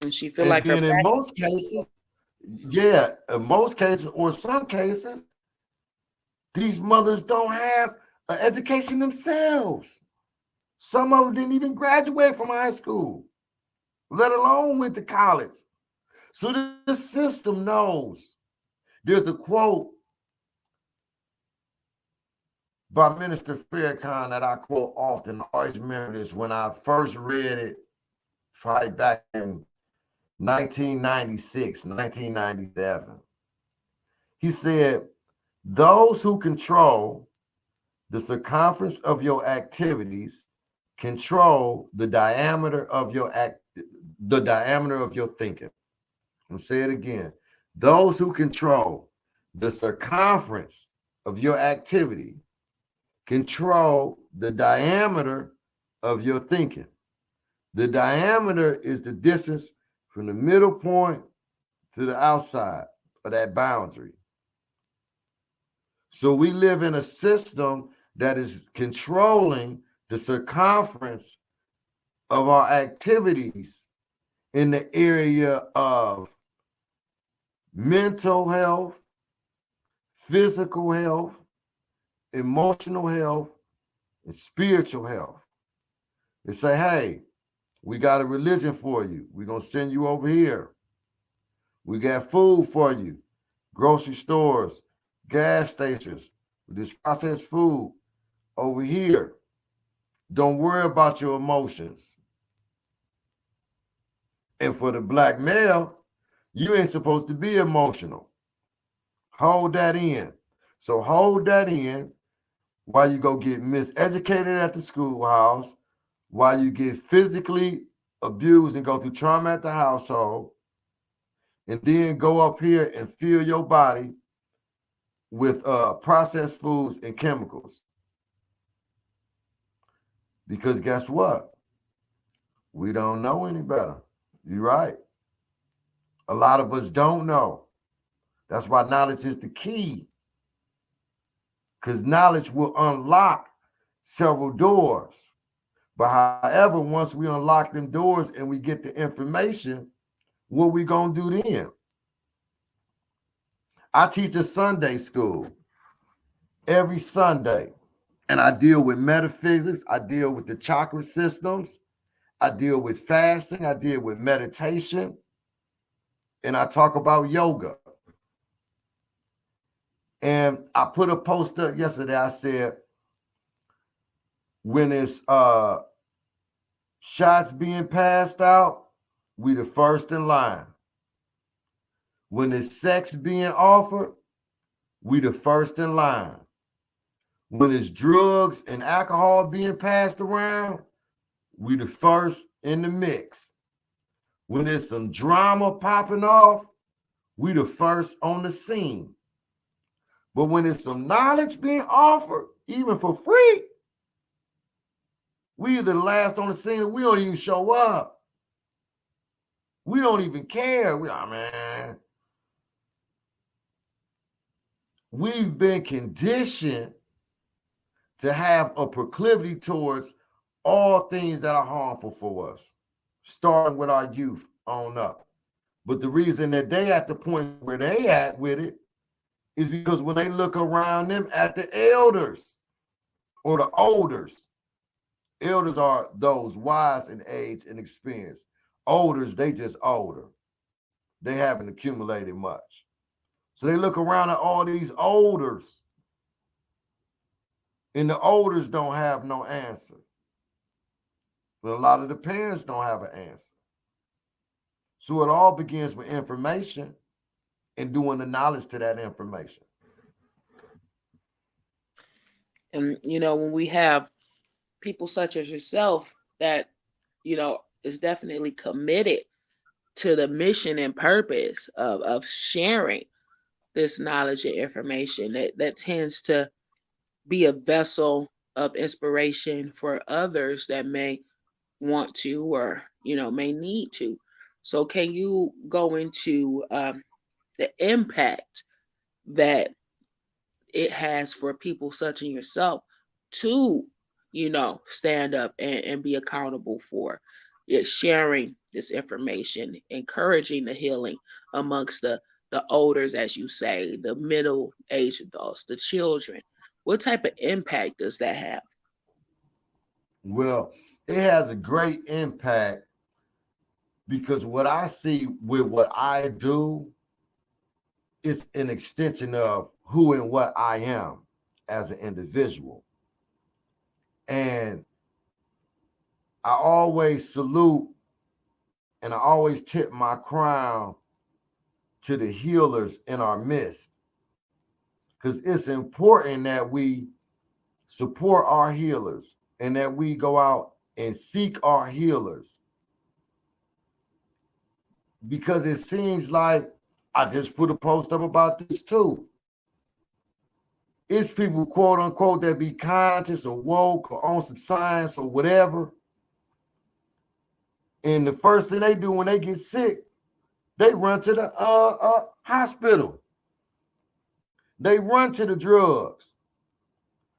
And she feel And like her then in back. most cases, yeah, in most cases or some cases, these mothers don't have an education themselves. Some of them didn't even graduate from high school, let alone went to college. So this system knows. There's a quote by Minister Farrakhan that I quote often. I always remember this when I first read it, probably back in 1996, 1997. He said, those who control the circumference of your activities control the diameter of your thinking. I'm say it again. Those who control the circumference of your activity control the diameter of your thinking. The diameter is the distance from the middle point to the outside of that boundary. So we live in a system that is controlling the circumference of our activities in the area of mental health, physical health, emotional health, and spiritual health. They say, hey, we got a religion for you. We're going to send you over here. We got food for you, grocery stores, gas stations, this processed food over here. Don't worry about your emotions. And for the black male, you ain't supposed to be emotional. Hold that in. So hold that in while you go get miseducated at the schoolhouse, while you get physically abused and go through trauma at the household, and then go up here and fill your body with processed foods and chemicals. Because guess what? We don't know any better. You're right. A lot of us don't know. That's why knowledge is the key. Because knowledge will unlock several doors. But however, once we unlock them doors and we get the information, what we gonna do then? I teach a Sunday school every Sunday, and I deal with metaphysics. I deal with the chakra systems. I deal with fasting. I deal with meditation, and I talk about yoga. And I put a post up yesterday. I said, when it's shots being passed out, we the first in line. When it's sex being offered, we the first in line. When it's drugs and alcohol being passed around, we the first in the mix. When there's some drama popping off, we the first on the scene. But when there's some knowledge being offered, even for free, we are the last on the scene and we don't even show up. We don't even care. Man, we've been conditioned to have a proclivity towards all things that are harmful for us, starting with our youth on up. But the reason that they at the point where they at with it is because when they look around them at the elders or the olders, elders are those wise in age and experience. Olders, they just older. They haven't accumulated much. So they look around at all these olders, and the olders don't have no answer. But a lot of the parents don't have an answer. So it all begins with information and doing the knowledge to that information. And you know, when we have people such as yourself that, is definitely committed to the mission and purpose of sharing this knowledge and information that tends to be a vessel of inspiration for others that may want to or may need to. So can you go into the impact that it has for people such as yourself to stand up and be accountable for it, sharing this information, encouraging the healing amongst the elders, as you say, the middle age adults, the children? What type of impact does that have? Well, it has a great impact because what I see with what I do is an extension of who and what I am as an individual. And I always salute and I always tip my crown to the healers in our midst because it's important that we support our healers and that we go out and seek our healers because it seems like I just put a post up about this too. It's people, quote unquote, that be conscious or woke or on some science or whatever. And the first thing they do when they get sick, they run to the hospital. They run to the drugs.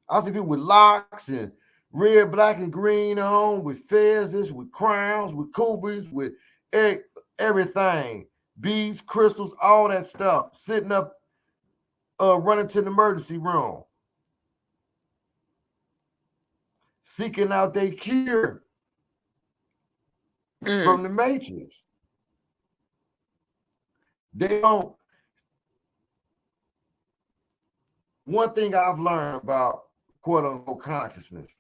I see people with locks and red, black, and green on, with fezzes, with crowns, with cougars, with everything, beads, crystals, all that stuff, sitting up, running to the emergency room, seeking out their cure Mm. from the matrix. They don't. One thing I've learned about quote unquote consciousness,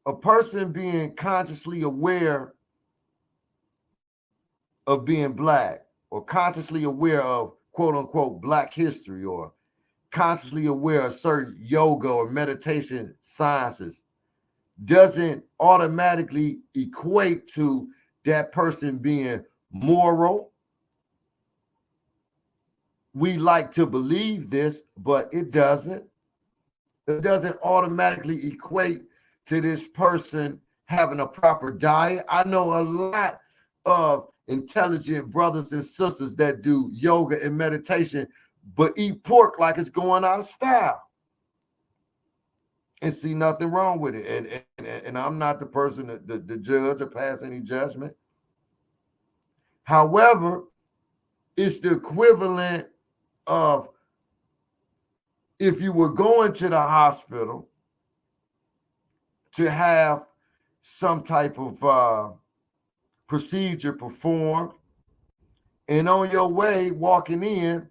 a person being consciously aware of being black or consciously aware of quote unquote black history or consciously aware of certain yoga or meditation sciences doesn't automatically equate to that person being moral. We like to believe this, but it doesn't. It doesn't automatically equate to this person having a proper diet. I know a lot of intelligent brothers and sisters that do yoga and meditation, but eat pork like it's going out of style and see nothing wrong with it. And I'm not the person to judge or pass any judgment. However, it's the equivalent of if you were going to the hospital to have some type of procedure performed, and on your way walking in,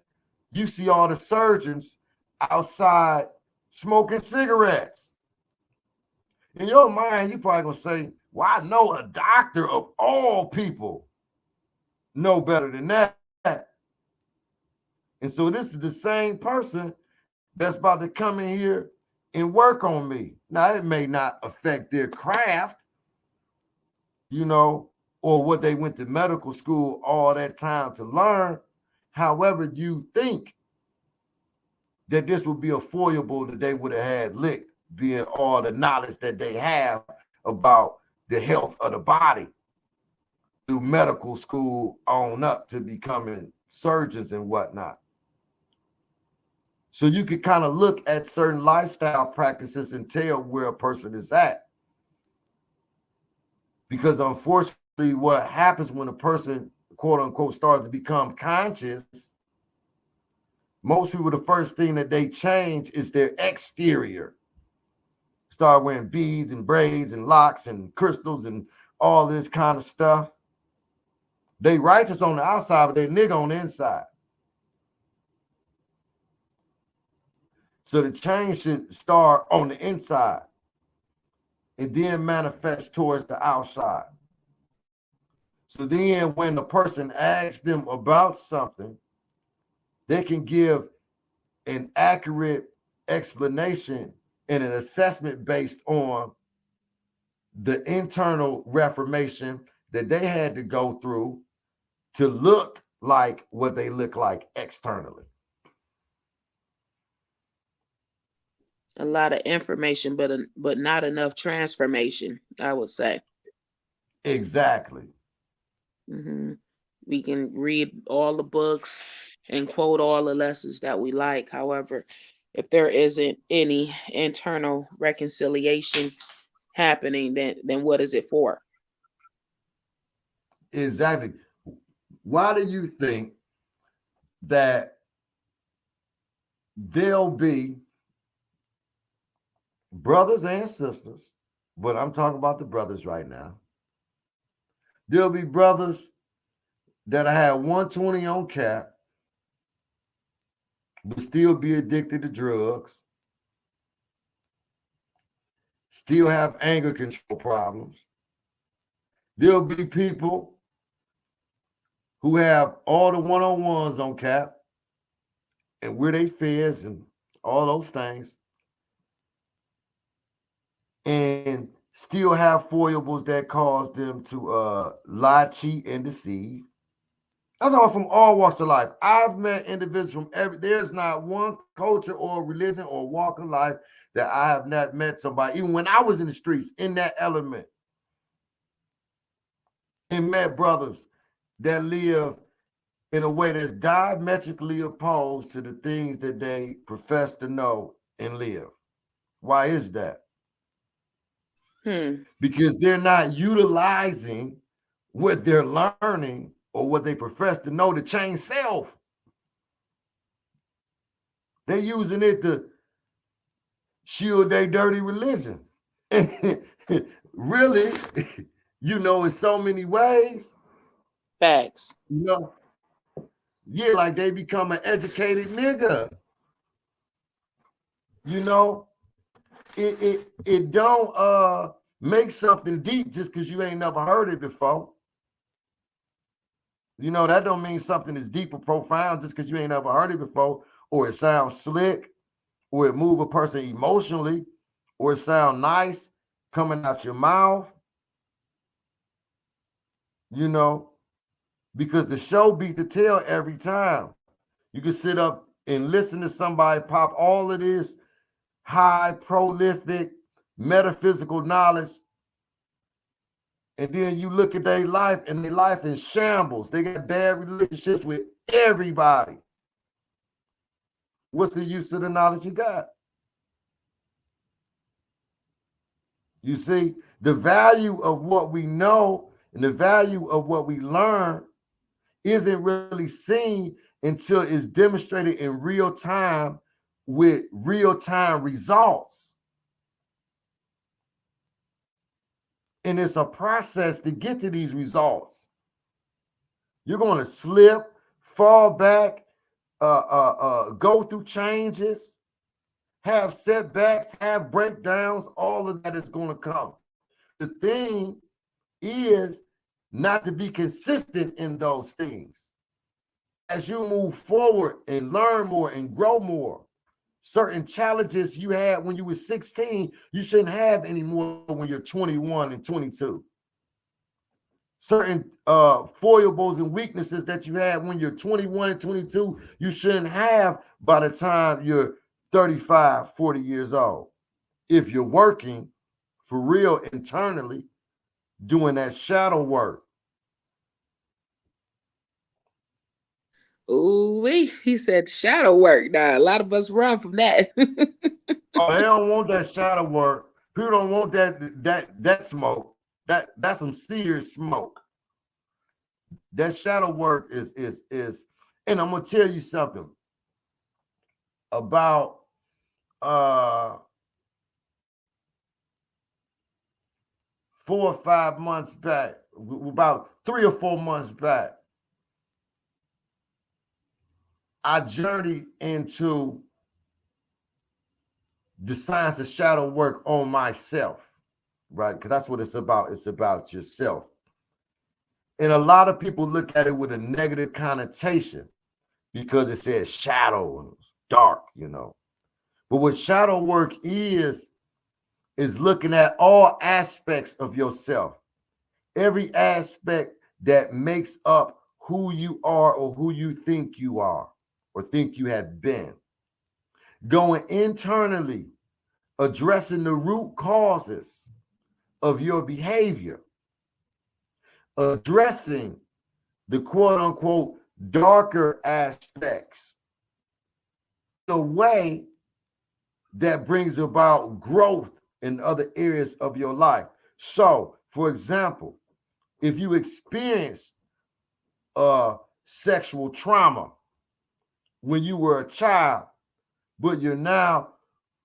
you see all the surgeons outside smoking cigarettes. In your mind, you're probably gonna say, well, I know a doctor of all people know better than that. And so this is the same person that's about to come in here and work on me. Now, it may not affect their craft, or what they went to medical school all that time to learn. However, you think that this would be a foible that they would have had licked, being all the knowledge that they have about the health of the body through medical school on up to becoming surgeons and whatnot. So you could kind of look at certain lifestyle practices and tell where a person is at. Because unfortunately, what happens when a person, quote unquote, starts to become conscious, most people, the first thing that they change is their exterior. Start wearing beads and braids and locks and crystals and all this kind of stuff. They righteous on the outside, but they nigga on the inside. So the change should start on the inside and then manifest towards the outside. So then when the person asks them about something, they can give an accurate explanation and an assessment based on the internal reformation that they had to go through to look like what they look like externally. A lot of information, but not enough transformation, I would say. Exactly. hmm We can read all the books and quote all the lessons that we like. However, if there isn't any internal reconciliation happening, then what is it for? Exactly. Why do you think that there'll be brothers and sisters, but I'm talking about the brothers right now? There'll be brothers that have 120 on cap, but still be addicted to drugs, still have anger control problems. There'll be people who have all the one-on-ones on cap and where they feds and all those things, and still have foibles that cause them to lie, cheat, and deceive. I'm talking from all walks of life. I've met individuals from there's not one culture or religion or walk of life that I have not met somebody, even when I was in the streets, in that element, and met brothers that live in a way that's diametrically opposed to the things that they profess to know and live. Why is that? Hmm. Because they're not utilizing what they're learning or what they profess to know to change self. They're using it to shield their dirty religion. Really, in so many ways, Facts. you know, yeah, like they become an educated nigga. You know, it don't make something deep just because you ain't never heard it before. That don't mean something is deep or profound just because you ain't never heard it before, or it sounds slick, or it move a person emotionally, or it sound nice coming out your mouth, you know, because the show beat the tail every time. You can sit up and listen to somebody pop all of this high, prolific, metaphysical knowledge, and then you look at their life and their life in shambles. They got bad relationships with everybody. What's the use of the knowledge you got? You see, the value of what we know and the value of what we learn isn't really seen until it's demonstrated in real time with real time results. And it's a process to get to these results. You're going to slip, fall back, go through changes, have setbacks, have breakdowns. All of that is going to come. The thing is not to be consistent in those things. As you move forward and learn more and grow more, certain challenges you had when you were 16, you shouldn't have anymore when you're 21 and 22. Certain foibles and weaknesses that you had when you're 21 and 22, you shouldn't have by the time you're 35, 40 years old. If you're working for real internally, doing that shadow work. Ooh, he said shadow work. Now, a lot of us run from that. Oh, they don't want that shadow work. People don't want that smoke. That's some serious smoke. That shadow work is, and I'm gonna tell you something about uh 4 or 5 months back, about 3 or 4 months back, I journeyed into the science of shadow work on myself, right? Because that's what it's about. It's about yourself. And a lot of people look at it with a negative connotation because it says shadow and it's dark. But what shadow work is looking at all aspects of yourself, every aspect that makes up who you are or who you think you are or think you have been. Going internally, addressing the root causes of your behavior, addressing the quote unquote darker aspects in a way that brings about growth in other areas of your life. So, for example, if you experience sexual trauma when you were a child, but you're now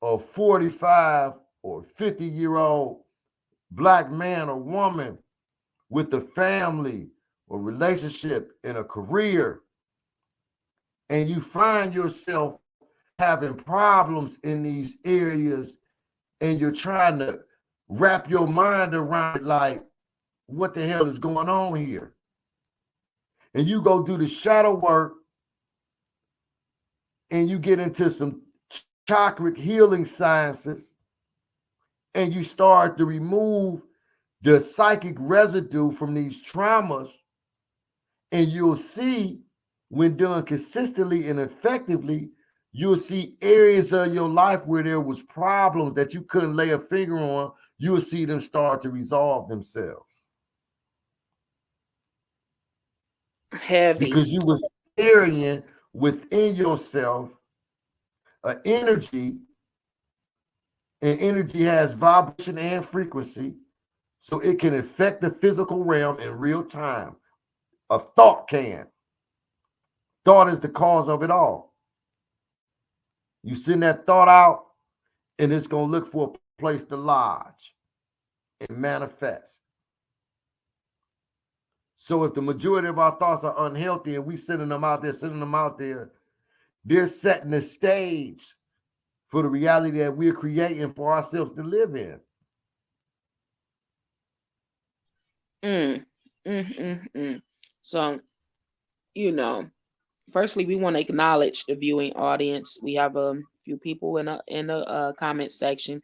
a 45 or 50-year-old black man or woman with a family or relationship and a career, and you find yourself having problems in these areas, and you're trying to wrap your mind around it, like, what the hell is going on here? And you go do the shadow work and you get into some chakra healing sciences, and you start to remove the psychic residue from these traumas, and you'll see, when done consistently and effectively, you'll see areas of your life where there was problems that you couldn't lay a finger on. You'll see them start to resolve themselves Heavy. because you was carrying within yourself an energy, and energy has vibration and frequency, so it can affect the physical realm in real time. A thought can. Thought is the cause of it all. You send that thought out, and it's going to look for a place to lodge and manifest. So if the majority of our thoughts are unhealthy and we sending them out there, they're setting the stage for the reality that we're creating for ourselves to live in. Mm, mm. So, you know, firstly, we want to acknowledge the viewing audience. We have a few people in the comment section.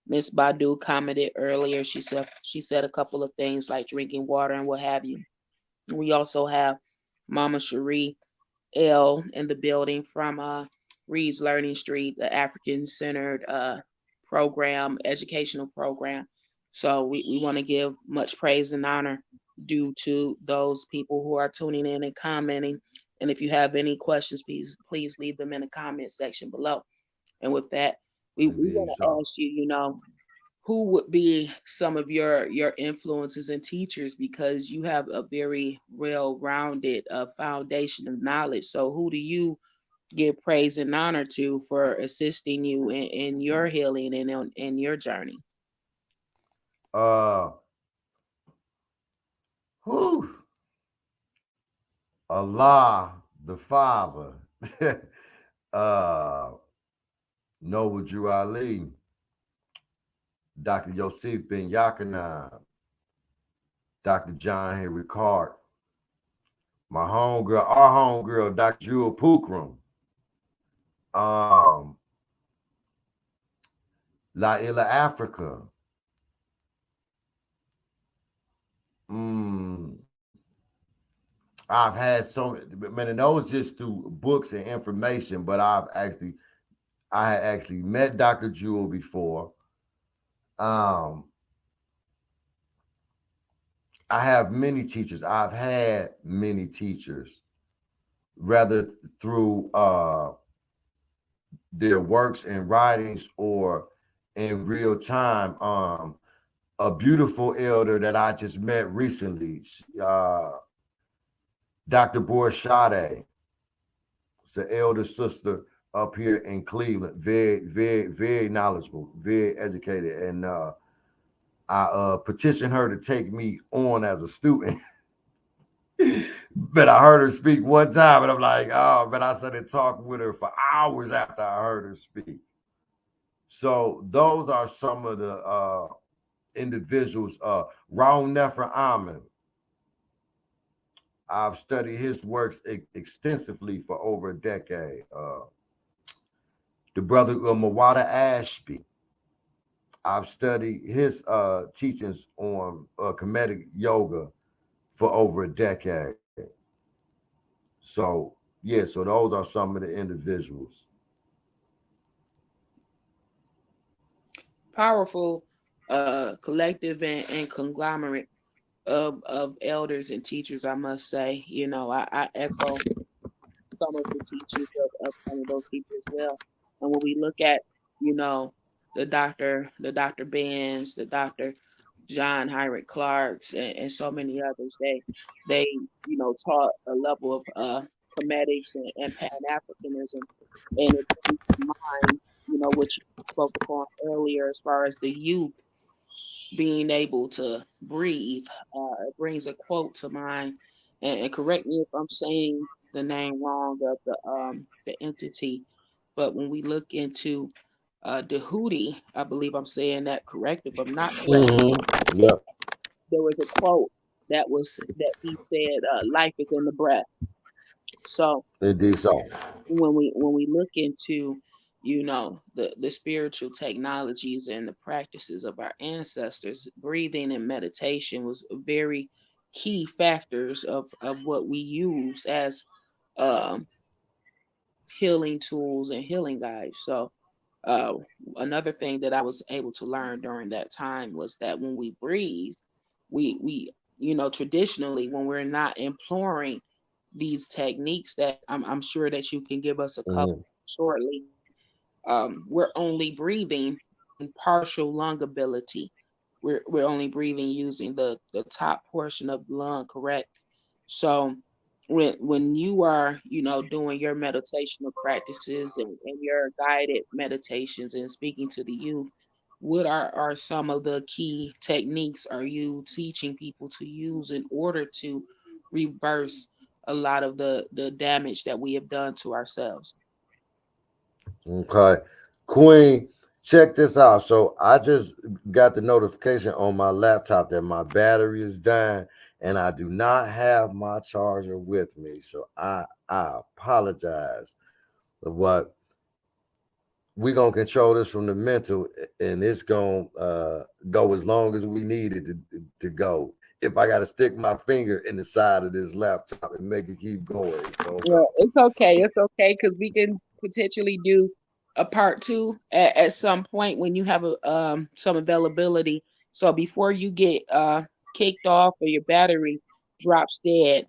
Miss Badu commented earlier. She said a couple of things like drinking water and what have you. We also have Mama Cherie L in the building from Reed's Learning Street, the African centered program, educational program. So we want to give much praise and honor due to those people who are tuning in and commenting. And if you have any questions, please leave them in the comment section below. And with that, we Indeed. want to So, ask you, who would be some of your influences and teachers, because you have a very well-rounded foundation of knowledge. So who do you give praise and honor to for assisting you in your healing and in your journey? uh, whew, Allah, the Father, uh, Noble Drew Ali, Dr. Yosef Ben Yakanan, Dr. John Henry Cart, my homegirl, our homegirl, Dr. Jewel Pookrum, um, La Illa Africa. Mm, I've had man, and those just through books and information, but I had actually met Dr. Jewel before. Um, I have many teachers. I've had many teachers, rather through their works and writings or in real time. A beautiful elder that I just met recently, Dr. Borshade. It's an elder sister up here in Cleveland. Very, very, very knowledgeable, very educated. And I petitioned her to take me on as a student. But I heard her speak one time, and I'm like, oh, but I started talking with her for hours after I heard her speak. So those are some of the individuals. Raul Nefer Amen. I've studied his works extensively for over a decade. The brother Mawada Ashby. I've studied his teachings on comedic yoga for over a decade. So yeah, so those are some of the individuals. Powerful collective and conglomerate of elders and teachers, I must say. I echo some of the teachings of some of those people as well. And when we look at, you know, the Dr. Benz, the Dr. John Heinrich Clarks, and so many others, they taught a level of comedics and Pan Africanism, and it brings to mind, what you spoke upon earlier as far as the youth being able to breathe. It brings a quote to mind, and correct me if I'm saying the name wrong of the entity, but when we look into the Hootie, I believe I'm saying that correct. If I'm not correct, Yep, there was a quote that he said, "Life is in the breath." So indeed so. when we look into the spiritual technologies and the practices of our ancestors, breathing and meditation was very key factors of what we used as um healing tools and healing guides. So uh another thing that I was able to learn during that time was that when we breathe, we traditionally, when we're not imploring these techniques that I'm sure that you can give us a couple Mhm. shortly, we're only breathing in partial lung ability. We're only breathing using the top portion of the lung, correct? So when you are, doing your meditational practices and your guided meditations and speaking to the youth, what are some of the key techniques are you teaching people to use in order to reverse a lot of the damage that we have done to ourselves? Okay. Queen, check this out. So I just got the notification on my laptop that my battery is dying and I do not have my charger with me. So I apologize. But we're gonna control this from the mental and it's gonna go as long as we need it to go. If I gotta stick my finger in the side of this laptop and make it keep going, it's gonna Well, go. it's okay. It's okay because we can potentially do a part two at some point when you have some availability. So before you get kicked off or your battery drops dead,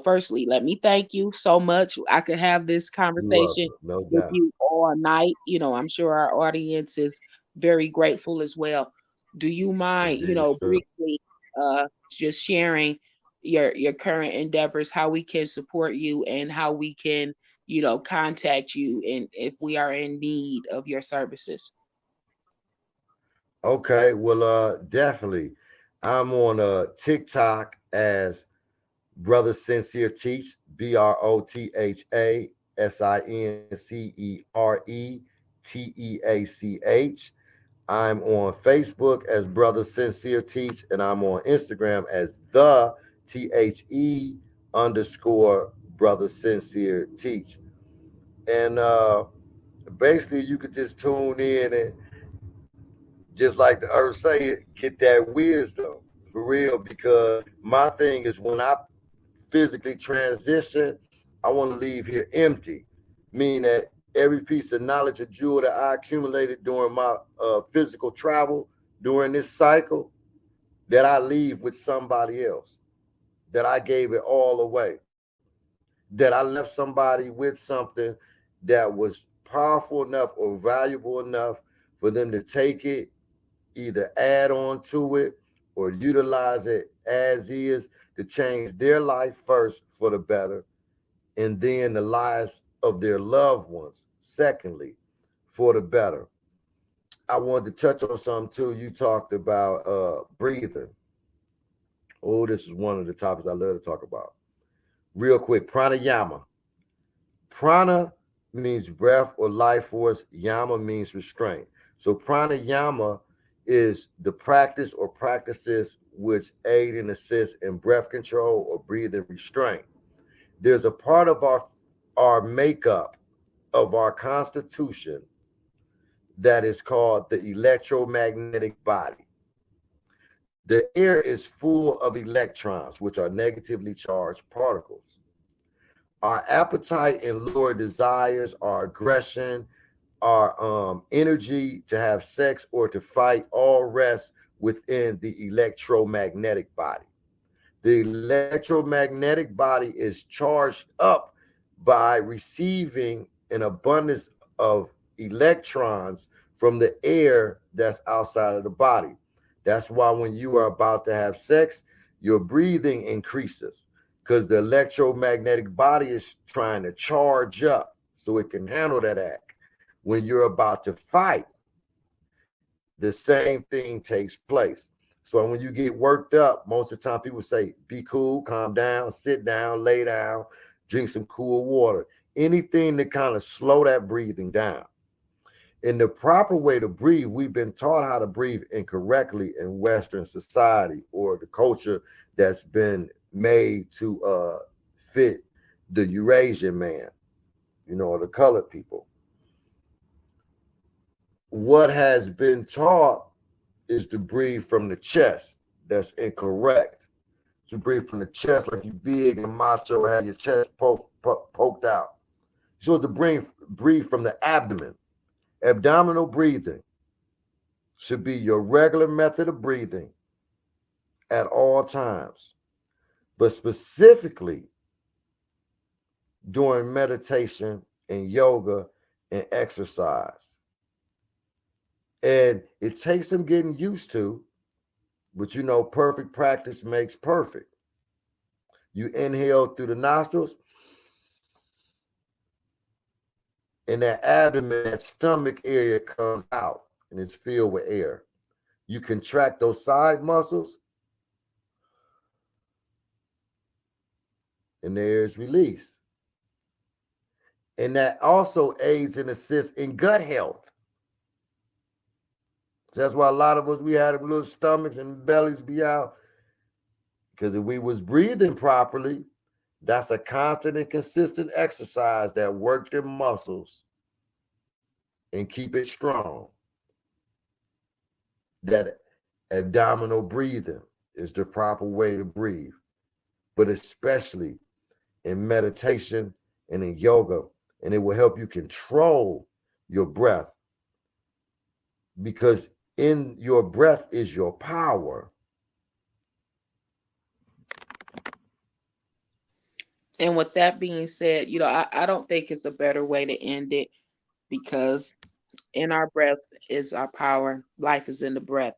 firstly, let me thank you so much. I could have this You're conversation welcome, no with doubt. you all night. I'm sure our audience is very grateful as well. Do you mind, Indeed, sir. briefly just sharing your current endeavors, how we can support you, and how we can, contact you, and if we are in need of your services. Okay, well, definitely. I'm on TikTok as Brother Sincere Teach, BrothaSincereTeach. I'm on Facebook as Brother Sincere Teach, and I'm on Instagram as the THE _ Brother Sincere Teach. And basically, you could just tune in and just like the earth say it, get that wisdom for real. Because my thing is when I physically transition, I want to leave here empty, meaning that every piece of knowledge or jewel that I accumulated during my physical travel during this cycle, that I leave with somebody else, that I gave it all away, that I left somebody with something that was powerful enough or valuable enough for them to take it, either add on to it or utilize it as is to change their life first for the better, and then the lives of their loved ones, secondly, for the better. I wanted to touch on something too. You talked about breathing. Oh, this is one of the topics I love to talk about. Real quick, pranayama. Prana means breath or life force. Yama means restraint. So pranayama is the practice or practices which aid and assist in breath control or breathing restraint. There's a part of our makeup of our Constitution that is called the electromagnetic body. The air is full of electrons, which are negatively charged particles. Our appetite and lower desires, our aggression, our energy to have sex or to fight, all rest within the electromagnetic body. The electromagnetic body is charged up by receiving an abundance of electrons from the air that's outside of the body. That's why when you are about to have sex, your breathing increases because the electromagnetic body is trying to charge up so it can handle that act. When you're about to fight, the same thing takes place. So when you get worked up, most of the time people say, be cool, calm down, sit down, lay down, drink some cool water. Anything to kind of slow that breathing down. In the proper way to breathe, we've been taught how to breathe incorrectly in Western society or the culture that's been made to fit the Eurasian man, or the colored people. What has been taught is to breathe from the chest. That's incorrect. To breathe from the chest like you big and macho, have your chest poked out. You're supposed to breathe from the abdomen. Abdominal breathing should be your regular method of breathing at all times, but specifically during meditation and yoga and exercise. And it takes some getting used to, but perfect practice makes perfect. You inhale through the nostrils, and that abdomen, that stomach area comes out and it's filled with air. You contract those side muscles, and the air is released. And that also aids and assists in gut health. So that's why a lot of us, we had them little stomachs and bellies be out. Because if we was breathing properly, that's a constant and consistent exercise that work the muscles and keep it strong. That abdominal breathing is the proper way to breathe, but especially in meditation and in yoga, and it will help you control your breath because in your breath is your power. And with that being said, I don't think it's a better way to end it because in our breath is our power. Life is in the breath.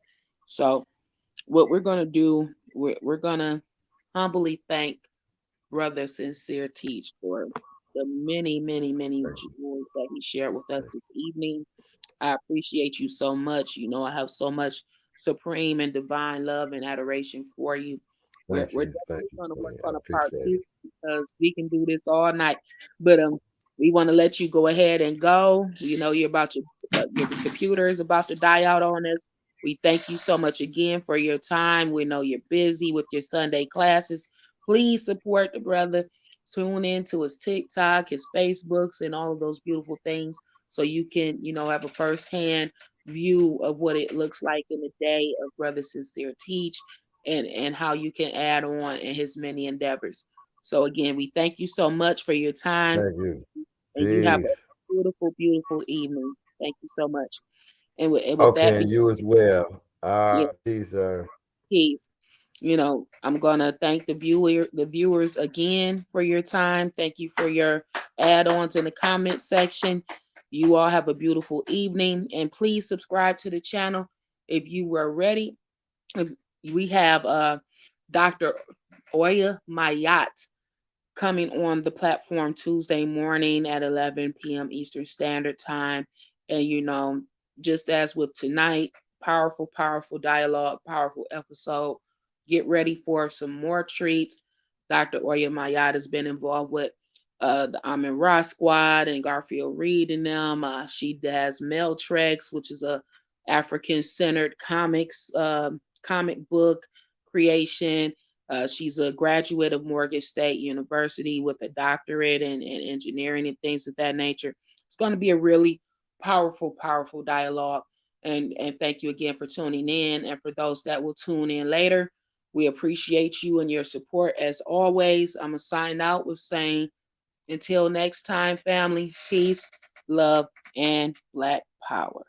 So, what we're going to do, we're going to humbly thank Brother Sincere Teach for the many, many, many Thank you. jewels that he shared with us Thank this evening. I appreciate you so much. I have so much supreme and divine love and adoration for you. thank We're you. Thank definitely you, going to work Queen. I on a part appreciate two it. because we can do this all night. But we want to let you go ahead and go. You're about your computer is about to die out on us. We thank you so much again for your time. We know you're busy with your Sunday classes. Please support the brother. Tune in to his TikTok, his Facebooks, and all of those beautiful things so you can, have a firsthand view of what it looks like in the day of Brother Sincere Teach and how you can add on in his many endeavors. So again, we thank you so much for your time Thank you. and you have a Peace. beautiful, beautiful evening. Thank you so much. And with that Okay, being and you as well. yeah, Peace, sir. peace. I'm gonna thank the viewers again for your time. Thank you for your add-ons in the comment section. You all have a beautiful evening, and please subscribe to the channel if you were ready. We have Dr. Oya Mayat coming on the platform Tuesday morning at 11 p.m. Eastern Standard Time. And, just as with tonight, powerful, powerful dialogue, powerful episode. Get ready for some more treats. Dr. Oya Mayat has been involved with the Amin Ra Squad and Garfield Reed and them. She has Mel Trex, which is a African-centered comic book creation. She's a graduate of Morgan State University with a doctorate in engineering and things of that nature. It's going to be a really powerful, powerful dialogue. And thank you again for tuning in. And for those that will tune in later, we appreciate you and your support as always. I'm going to sign out with saying, until next time, family, peace, love, and Black power.